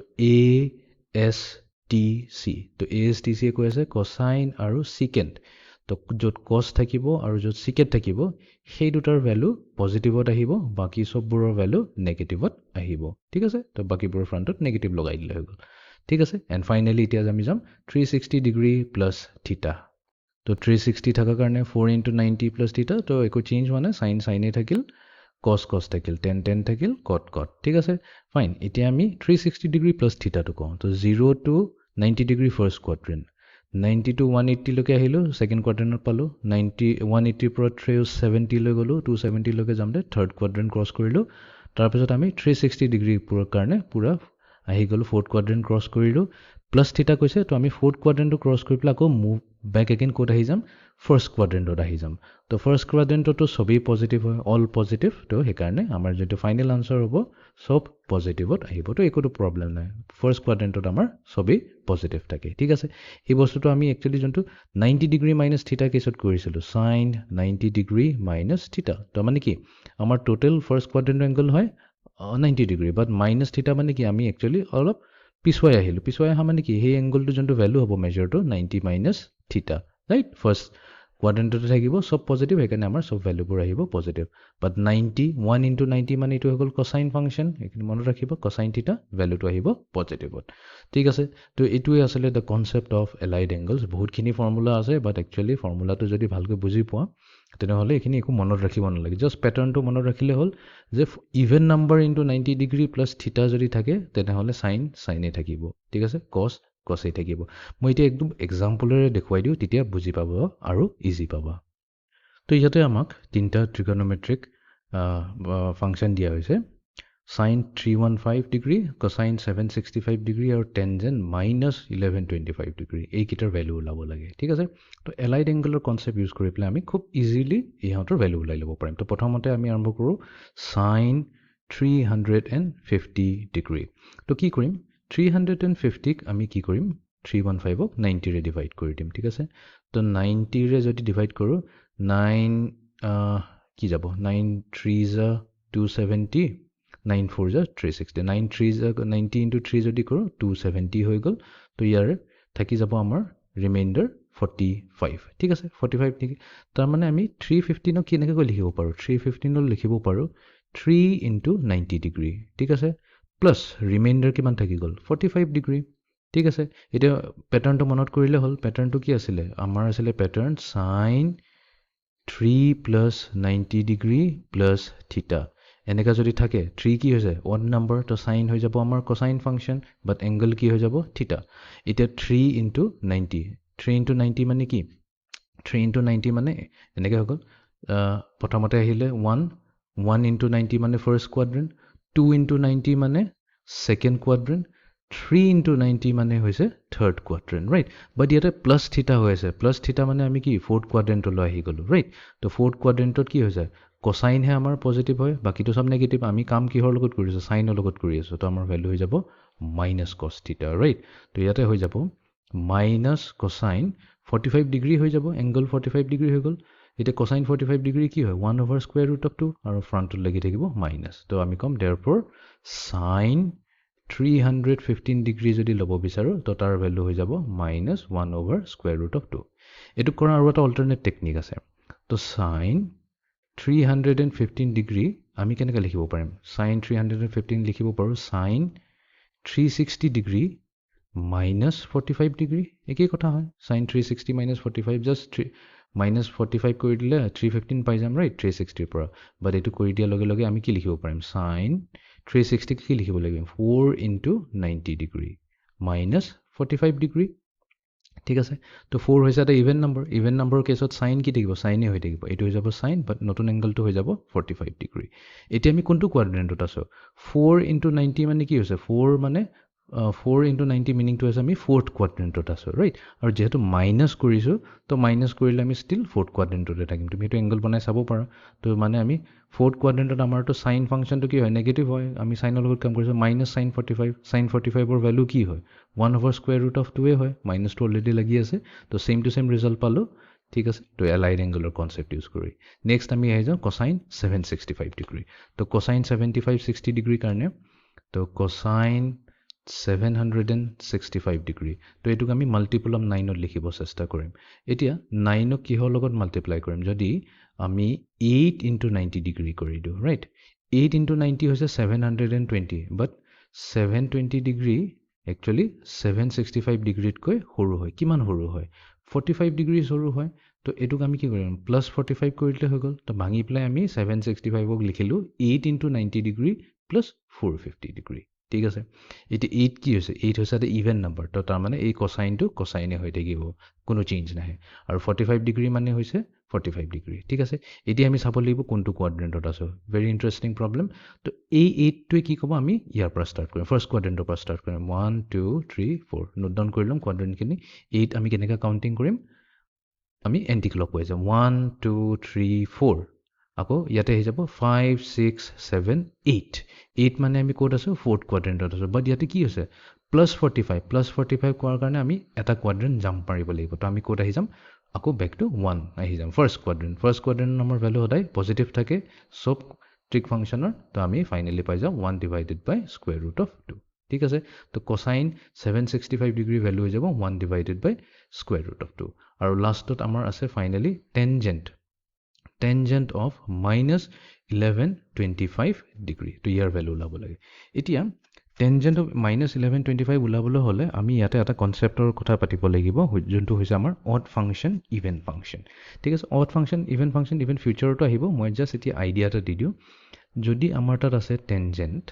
ASTC তো ASTCয়ে কৈ আছে কোসাইন আৰু সিকেন্ট তো য'ত কছ থাকিব আৰু য'ত সিকেন্ট থাকিব সেই দুটাৰ ভেলু পজিটিভত আহিব বাকী চববোৰৰ ভেলু নেগেটিভত আহিব ঠিক আছে তো বাকীবোৰৰ ফ্ৰণ্টত নেগেটিভ লগাই দিলে হৈ গ'ল ঠিক আছে এণ্ড ফাইনেলি এতিয়া আমি যাম 360 ডিগ্ৰী প্লাছ থিটা তো 360 থকাৰ কাৰণে 4 into 90 প্লাছ থিটা তো একো চেঞ্জ হোৱা নাই সাইনে থাকিল কছ থাকিল টেন থাকিল কট ঠিক আছে ফাইন এতিয়া আমি 360 ডিগ্ৰী প্লাছ থিটাটো কওঁ তো 0 to 90 degree first quadrant 90 to 180 লৈকে আহিলোঁ ছেকেণ্ড কোৱাড্ৰেণ্টত পালোঁ 180 পৰা 370 লৈ গ'লোঁ 270 লৈকে যাওঁতে থাৰ্ড কোৱাড্ৰেণ্ট ক্ৰছ কৰিলোঁ তাৰপিছত আমি 360 ডিগ্ৰীৰ কাৰণে পুৰা আহি গ'লোঁ ফ'ৰ্থ কোৱাড্ৰেণ্ট ক্ৰছ কৰিলোঁ প্লাছ থিটা কৈছে তো আমি ফ'ৰ্থ কোৱাড্ৰেণ্টটো ক্ৰছ কৰি পেলাই আকৌ মুভ বেক এগেইন ক'ত আহি যাম ফাৰ্ষ্ট কোৱাড্ৰেণ্টত আহি যাম তো ফাৰ্ষ্ট কোৱাড্ৰেণ্টতো চবেই পজিটিভ হয় অল পজিটিভ তো সেইকাৰণে আমাৰ যোনটো ফাইনেল আনচাৰ হ'ব চব পজিটিভত আহিব তো একোতো প্ৰব্লেম নাই ফাৰ্ষ্ট কোৱাড্ৰেণ্টত আমাৰ চবেই পজিটিভ থাকে ঠিক আছে এই বস্তুটো আমি একচুৱেলি যোনটো 90 ডিগ্ৰী মাইনাছ থিটা কেছত কৰিছিলোঁ সাইন 90 ডিগ্ৰী মাইনাছ থিটা তো মানে কি আমাৰ টোটেল ফাৰ্ষ্ট কোৱাড্ৰেণ্ট এংগল হয় 90 ডিগ্ৰী বাট মাইনাছ থিটা মানে কি আমি একচুৱেলি অলপ পিছুৱাই আহিলোঁ পিছুৱাই অহা মানে কি সেই এংগলটো যোনটো ভেলু হ'ব মেজাৰটো 90 মাইনাছ থিটা ৰাইট ফাৰ্ষ্ট কোৱাড্ৰেণ্টতে থাকিব চব পজিটিভ সেইকাৰণে আমাৰ চব ভেলুবোৰ আহিব পজিটিভ বাট 1 into 90 মানে এইটো হৈ গ'ল কচাইন ফাংচন এইখিনি মনত ৰাখিব কচাইন থিটা ভেলুটো আহিব পজিটিভত ঠিক আছে তো এইটোৱে আছিলে the concept of allied angles বহুতখিনি ফৰ্মুলা আছে বাট একচুৱেলি ফৰ্মুলাটো যদি ভালকৈ বুজি পোৱা তেনেহ'লে এইখিনি একো মনত ৰাখিব নালাগে জাষ্ট পেটাৰ্ণটো মনত ৰাখিলে হ'ল যে even number into 90 degree plus থিটা যদি থাকে তেনেহ'লে সাইনে থাকিব ঠিক আছে কছেই থাকিব মই এতিয়া একদম এক্সাম্পলেৰে দেখুৱাই দিওঁ তেতিয়া বুজি পাব আৰু ইজি পাবা তো ইয়াতে আমাক তিনিটা ট্ৰিগনোমেট্ৰিক ফাংচন দিয়া হৈছে সাইন 315 ডিগ্ৰী কচাইন 765 ডিগ্ৰী আৰু টেনজেণ্ট মাইনাছ 1125 ডিগ্ৰী এইকেইটাৰ ভেলু ওলাব লাগে ঠিক আছে তো এলাইড এংগলৰ কনচেপ্ট ইউজ কৰি পেলাই আমি খুব ইজিলি ইহঁতৰ ভেলু ওলাই ল'ব পাৰিম তো প্ৰথমতে আমি আৰম্ভ কৰোঁ সাইন 350 ডিগ্ৰী তো কি কৰিম 350ক আমি কি কৰিম 315ক 90ৰে ডিভাইড কৰি দিম ঠিক আছে তো 90ৰে যদি ডিভাইড কৰোঁ 9 কি যাব 9 3 যা 270 9 4 যা 360 9 3 যা 90 into 3 যদি কৰোঁ 270 হৈ গ'ল তো ইয়াৰ থাকি যাব আমাৰ ৰিমাইণ্ডাৰ 45 ঠিক আছে 45 নেকি তাৰমানে আমি 315 কেনেকৈ লিখিব পাৰোঁ 315 লিখিব পাৰোঁ 3 into 90 ডিগ্ৰী ঠিক আছে প্লাছ ৰিমাইণ্ডাৰ কিমান থাকি গ'ল 45 ডিগ্ৰী ঠিক আছে এতিয়া পেটাৰ্ণটো মনত কৰিলে হ'ল পেটাৰ্ণটো কি আছিলে আমাৰ আছিলে pattern sign 3 plus 90 degree plus theta এনেকা যদি থাকে 3 কি হৈ যায় odd number তো sin হৈ যাব আমাৰ cosine function but angle কি হৈ যাব theta এতিয়া 3 into 90 3 into 90 মানে কি 3 into 90 মানে এনেকে হৈ গ'ল প্ৰথমতে আহিলে 1 into 90 মানে first quadrant 2 into 90 মানে second quadrant 3 into 90 মানে হৈছে third quadrant right but ইয়াতে plus theta হৈ আছে plus theta মানে আমি কি fourth quadrant লৈ আহি গলো right তো fourth quadrant কি হৈ যায় cosine হে আমাৰ পজিটিভ হয় বাকিটো সব নেগেটিভ আমি কাম কিহৰ লগত কৰি আছো sin ৰ লগত কৰি আছো তো আমাৰ ভ্যালু হৈ যাব minus cos theta right তো ইয়াতে হৈ যাব minus cosine 45 ডিগ্ৰী হৈ যাব angle 45 ডিগ্ৰী হৈ গল এটা cosine 45 ডিগ্ৰী কি হয় 1 over square root of 2 আৰু ফ্ৰণ্টত লাগি থাকিব মাইনাস তো আমি কম therefore sin 315 ডিগ্ৰী যদি ল'ব বিচাৰো তো তাৰ ভ্যালু হৈ যাব -1 over square root of 2 এটো কৰা আৰু এটা অল্টাৰনেট টেকনিক আছে তো sin 315 ডিগ্ৰী আমি কেনেকৈ লিখিব পাৰিম sin 315 লিখিব পাৰো sin 360 ডিগ্ৰী -45 ডিগ্ৰী একেই কথা হয় sin 360 -45 জাস্ট -45 কৰি দিলে 315 পাই যাম ৰাইট 360 ৰ পৰা বাট এটো কৰি দিয়া লগে লগে আমি কি লিখিব পাৰিম sin 360 কি লিখিব লাগিব 4 into 90 ডিগ্ৰী -45 ডিগ্ৰী ঠিক আছে তো 4 হৈছে এটা ইভেন নাম্বাৰৰ কেছত sin কি থাকিব sin হৈ থাকিব এটো হৈ যাব sin বাট নতুন এংগলটো হৈ যাব 45 ডিগ্ৰী এতিয়া আমি কোনটো কোৱাড্ৰেন্টত আছো 4 into 90 মানে কি হৈছে 4 মানে 4 into 90 মিনিং টু আছে আমি ফোৰ্থ কোৱাড্ৰেন্টত আছো ৰাইট আৰু যেহেতু মাইনাস কৰিছো তো মাইনাস কৰিলে আমি ষ্টিল ফোৰ্থ কোৱাড্ৰেন্টতে থাকিম তুমি এটো এংগল বনাই চাব পাৰা তো মানে আমি ফোৰ্থ কোৱাড্ৰেন্টত আমাৰটো সাইন ফাংচনটো কি হয় নেগেটিভ হয় আমি সাইনৰ লগত কাম কৰিছো -sin 45 sin 45 ৰ ভ্যালু কি হয় 1 over square root of 2 এ হয় মাইনাসটো অলৰেডি লাগি আছে তো সেম টু সেম ৰিজাল্ট পালো ঠিক আছে তো এলাইড এংগলৰ কনসেপ্ট ইউজ কৰি নেক্সট আমি আহি যাও cosine 765 ডিগ্ৰী তো cosine 75 60 ডিগ্ৰী কাৰণে তো cosine 765 ডিগ্ৰী তো এটোক আমি মাল্টিপল অফ 9 ত লিখিব চেষ্টা কৰিম এতিয়া 9 ক কিহৰ লগত মাল্টিপ্লাই কৰিম যদি আমি 8 into 90 ডিগ্ৰী কৰি দিও ৰাইট 8 into 90 হৈছে 720 বাট 720 ডিগ্ৰী একচুয়ালি 765 ডিগ্ৰীত কৈ সৰু হয় কিমান সৰু হয় 45 ডিগ্ৰী সৰু হয় তো এটোক আমি কি কৰিম +45 কৰি দিলে হৈ গল তো ভাঙি প্লাই আমি 765 ক লিখিলো 8 into 90 ডিগ্ৰী +450 ডিগ্ৰী ঠিক আছে এটি 8 কি হৈছে 8 হৈছে এটা ইভেন নাম্বাৰ তো তাৰ মানে এই কোসাইনটো কোসাইনে হৈ থাকিব কোনো চেঞ্জ নাই আৰু 45 ডিগ্ৰী মানে হৈছে 45 ডিগ্ৰী ঠিক আছে এটি আমি চাব লাগিব কোনটো কোৱাড্ৰেন্টত আছো ভেৰি ইন্টাৰেস্টিং প্ৰবলেম তো এই 8 টোই কি কব আমি ইয়াৰ পৰা ষ্টাৰ্ট কৰিম ফাৰ্স্ট কোৱাড্ৰেন্টৰ পৰা ষ্টাৰ্ট কৰিম 1 2 3 4 নোট ডাউন কৰি লম কোৱাড্ৰেন্টখিনি 8 আমি কেনেকৈ কাউন্টিং কৰিম আমি এন্টি ক্লকৱাইজ 1 2 3 4 আকৌ ইয়াতে আহি যাব 5 6 7 8 8 মানে আমি কোড আছো ফোৰ্থ কোৱাড্ৰেন্টত আছো বাট ইয়াতে কি হৈছে +45 কোৱাৰ কাৰণে আমি এটা কোৱাড্ৰেন্ট জাম্প মাৰিব লাগিব তো আমি কোড আহি যাম আকৌ ব্যাক টু 1 আহি যাম ফাৰ্স্ট কোৱাড্ৰেন্ট নম্বৰ ভ্যালু সদায় পজিটিভ থাকে সব ট্ৰিক ফাংশনৰ তো আমি ফাইনালি পাই যাম 1 divided by square root of 2 ঠিক আছে তো cosine 765 ডিগ্ৰী ভ্যালু হৈ যাব 1 divided by square root of 2 আৰু লাষ্টত আমাৰ আছে ফাইনালি tangent of -1125 ডিগ্ৰী তো ইয়াৰ ভ্যালু ওলাব লাগে এতিয়া tangent of -1125 ওলাবলৈ হলে আমি ইয়াতে এটা কনসেপ্টৰ কথা পাতিব লাগিব যোনটো হৈছে আমাৰ odd function even function ঠিক আছে odd function even function even ফিউচাৰটো আহিব মই জাস্ট এতিয়া আইডিয়া এটা দি দিও যদি আমাৰ তাত আছে tangent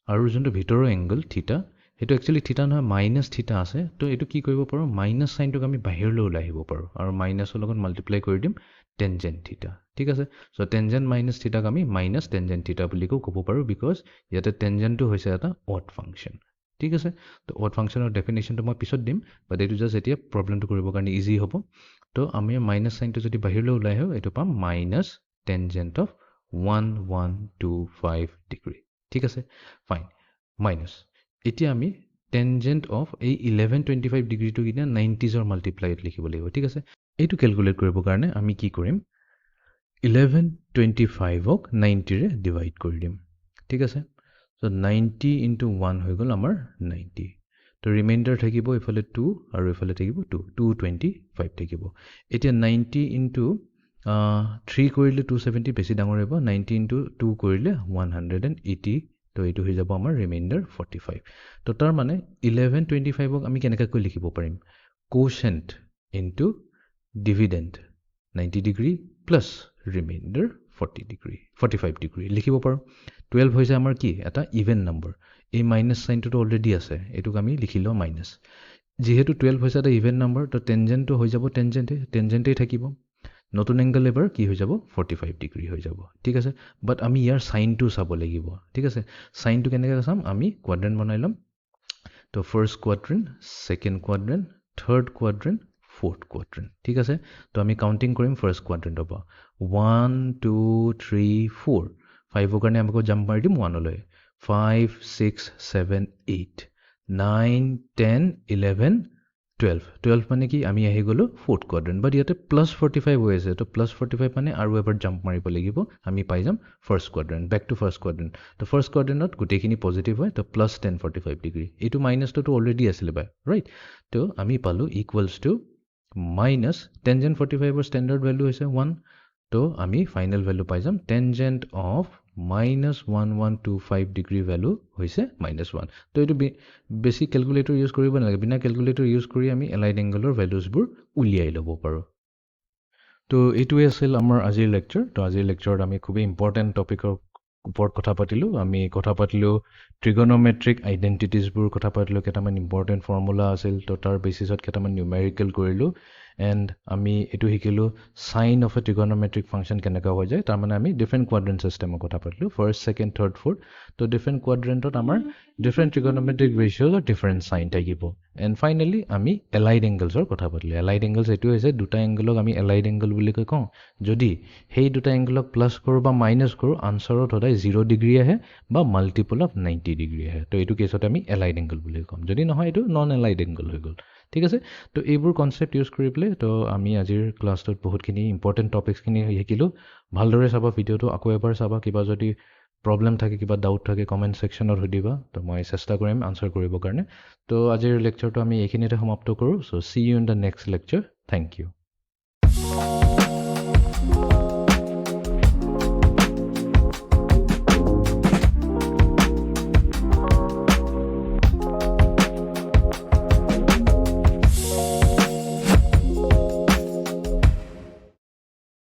আৰু যোনটো ভিতৰৰ এংগল থিটা এটো একচুয়ালি থিটা নহয় মাইনাস থিটা আছে তো এটো কি কৰিব পাৰো মাইনাস সাইনটোক আমি বাহিৰলৈ ওলাই আহিব পাৰো আৰু মাইনাসৰ লগত মাল্টিপ্লাই কৰি দিম tangent থিটা ঠিক আছে সো tangent minus থিটাক আমি মাইনাস tangent থিটা বুলি ক'ব পাৰো বিকজ ইয়াতে tangentটো হৈছে এটা odd function ঠিক আছে তো odd functionৰ ডেফিনেশনটো মই পিছত দিম বাট এটো জাস্ট এতিয়া প্ৰবলেমটো কৰিবৰ কাৰণে ইজি হ'ব তো আমি মাইনাস সাইনটো যদি বাহিৰলৈ ওলাই আহো এটো পাম মাইনাস tangent of 1125 ডিগ্ৰী ঠিক আছে ফাইন মাইনাস এতিয়া আমি tangent of এই 1125 ডিগ্ৰীটো কিনা 90s ৰ মাল্টিপ্লাইত লিখিব লাগিব ঠিক আছে এইটো ক্যালকুলেট কৰিবৰ কাৰণে আমি কি কৰিম 1125 ক 90 ৰে ডিভাইড কৰি দিম ঠিক আছে সো 90 into 1 হৈ গল আমাৰ 90 তো ৰিমাইণ্ডাৰ থাকিব এইফালে 2 আৰু এইফালে থাকিব 2 225 থাকিব এতিয়া 90 ইনটু 3 কৰিলে 270 বেছি ডাঙৰ হ'ব 90 ইনটু 2 কৰিলে 180 তো এইটো হৈ যাব আমাৰ ৰিমাইণ্ডাৰ 45 তো তাৰ মানে 1125ক আমি কেনেকৈ লিখিব পাৰিম quotient into dividend 90 degree plus remainder 45 degree লিখিব পাৰোঁ 12 হৈছে আমাৰ কি এটা ইভেন নম্বৰ এই মাইনাছ চাইনটোতো অলৰেডি আছে এইটোক আমি লিখি লওঁ মাইনাছ যিহেতু 12 হৈছে এটা ইভেন নম্বৰ তো টেনজেণ্টটো হৈ যাব টেনজেণ্টেই থাকিব নতুন এংগল এবাৰ কি হৈ যাব 45 ডিগ্ৰী হৈ যাব ঠিক আছে বাট আমি ইয়াৰ চাইনটো চাব লাগিব ঠিক আছে চাইনটো কেনেকৈ চাম আমি কোৱাড্ৰেণ্ট বনাই ল'ম তো first quadrant second quadrant third quadrant fourth quadrant ঠিক আছে তো আমি কাউণ্টিং কৰিম ফাৰ্ষ্ট কোৱাড্ৰেণ্টৰ পৰা 1 2 3 4 5ৰ কাৰণে আমি আকৌ জাম্প মাৰি দিম 1লৈ 5 6 7 8 9 10 11 12 মানে কি আমি আহি গ'লোঁ ফ'ৰ্থ কোৱাড্ৰেণ্ট বাট ইয়াতে প্লাছ 45 হৈ আছে তো প্লাছ 45 মানে আৰু এবাৰ জাম্প মাৰিব লাগিব আমি পাই যাম first quadrant back to first quadrant তো ফাৰ্ষ্ট কোৱাড্ৰেণ্টত গোটেইখিনি পজিটিভ হয় তো প্লাছ 1045 ডিগ্ৰী এইটো মাইনাছটোতো অলৰেডি আছিলে বাই ৰাইট তো আমি পালোঁ ইকুৱেলছ টু মাইনাছ টেনজেণ্ট 45ৰ ষ্টেণ্ডাৰ্ড ভেলু হৈছে 1 তো আমি ফাইনেল ভেলু পাই যাম tangent of minus 1125 degree value হৈছে মাইনাছ 1 তো এইটো বেছি কেলকুলেটৰ ইউজ কৰিব নালাগে বিনা কেলকুলেটৰ ইউজ কৰি আমি এলাইড এংগলৰ ভেলুজবোৰ উলিয়াই ল'ব পাৰোঁ তো এইটোৱে আছিল আমাৰ আজিৰ লেকচাৰ তো আজিৰ লেকচাৰত আমি খুবেই ইম্পৰ্টেণ্ট টপিকৰ ওপৰত কথা পাতিলোঁ আমি কথা পাতিলোঁ ট্ৰিগন'মেট্ৰিক আইডেণ্টিটিজবোৰ কথা পাতিলোঁ কেইটামান ইম্পৰ্টেণ্ট ফৰ্মুলা আছিল তো তাৰ বেচিছত কেইটামান নিউমেৰিকেল কৰিলোঁ এণ্ড আমি এইটো শিকিলোঁ চাইন অফ এ ট্ৰিগন'মেট্ৰিক ফাংচন কেনেকুৱা হৈ যায় তাৰমানে আমি ডিফাৰেণ্ট কোৱাড্ৰেণ্ট ছিষ্টেমৰ কথা পাতিলোঁ ফাৰ্ষ্ট ছেকেণ্ড থাৰ্ড ফ'ৰ্থ তো ডিফাৰেণ্ট কোৱাড্ৰেণ্টত আমাৰ ডিফাৰেণ্ট ট্ৰিগন'মেট্ৰিক ৰেচিঅ'ৰ ডিফাৰেণ্ট চাইন থাকিব এণ্ড ফাইনেলি আমি এলাইড এংগলছৰ কথা পাতিলোঁ এলাইড এংগলছ এইটো হৈছে দুটা এংগলক আমি এলাইড এংগল বুলি কওঁ যদি সেই দুটা এংগলক প্লাছ কৰোঁ বা মাইনাছ কৰোঁ আনচাৰত সদায় 0 ডিগ্ৰী আহে বা মাল্টিপল অফ 90 ডিগ্ৰী আহে তো এইটো কেছত আমি এলাইড এংগল বুলি ক'ম যদি নহয় এইটো নন এলাইড এংগল হৈ গ'ল ঠিক আছে তো এইবোৰ কনচেপ্ট ইউজ কৰি পেলাই তো আমি আজিৰ ক্লাছটোত বহুতখিনি ইম্পৰ্টেণ্ট টপিকছখিনি শিকিলোঁ ভালদৰে চাবা ভিডিঅ'টো আকৌ এবাৰ চাবা কিবা যদি প্ৰব্লেম থাকে কিবা ডাউট থাকে কমেণ্ট ছেকশ্যনত সুধিবা তো মই চেষ্টা কৰিম আনচাৰ কৰিবৰ কাৰণে তো আজিৰ লেকচাৰটো আমি এইখিনিতে সমাপ্ত কৰোঁ so' see you in the next lecture thank U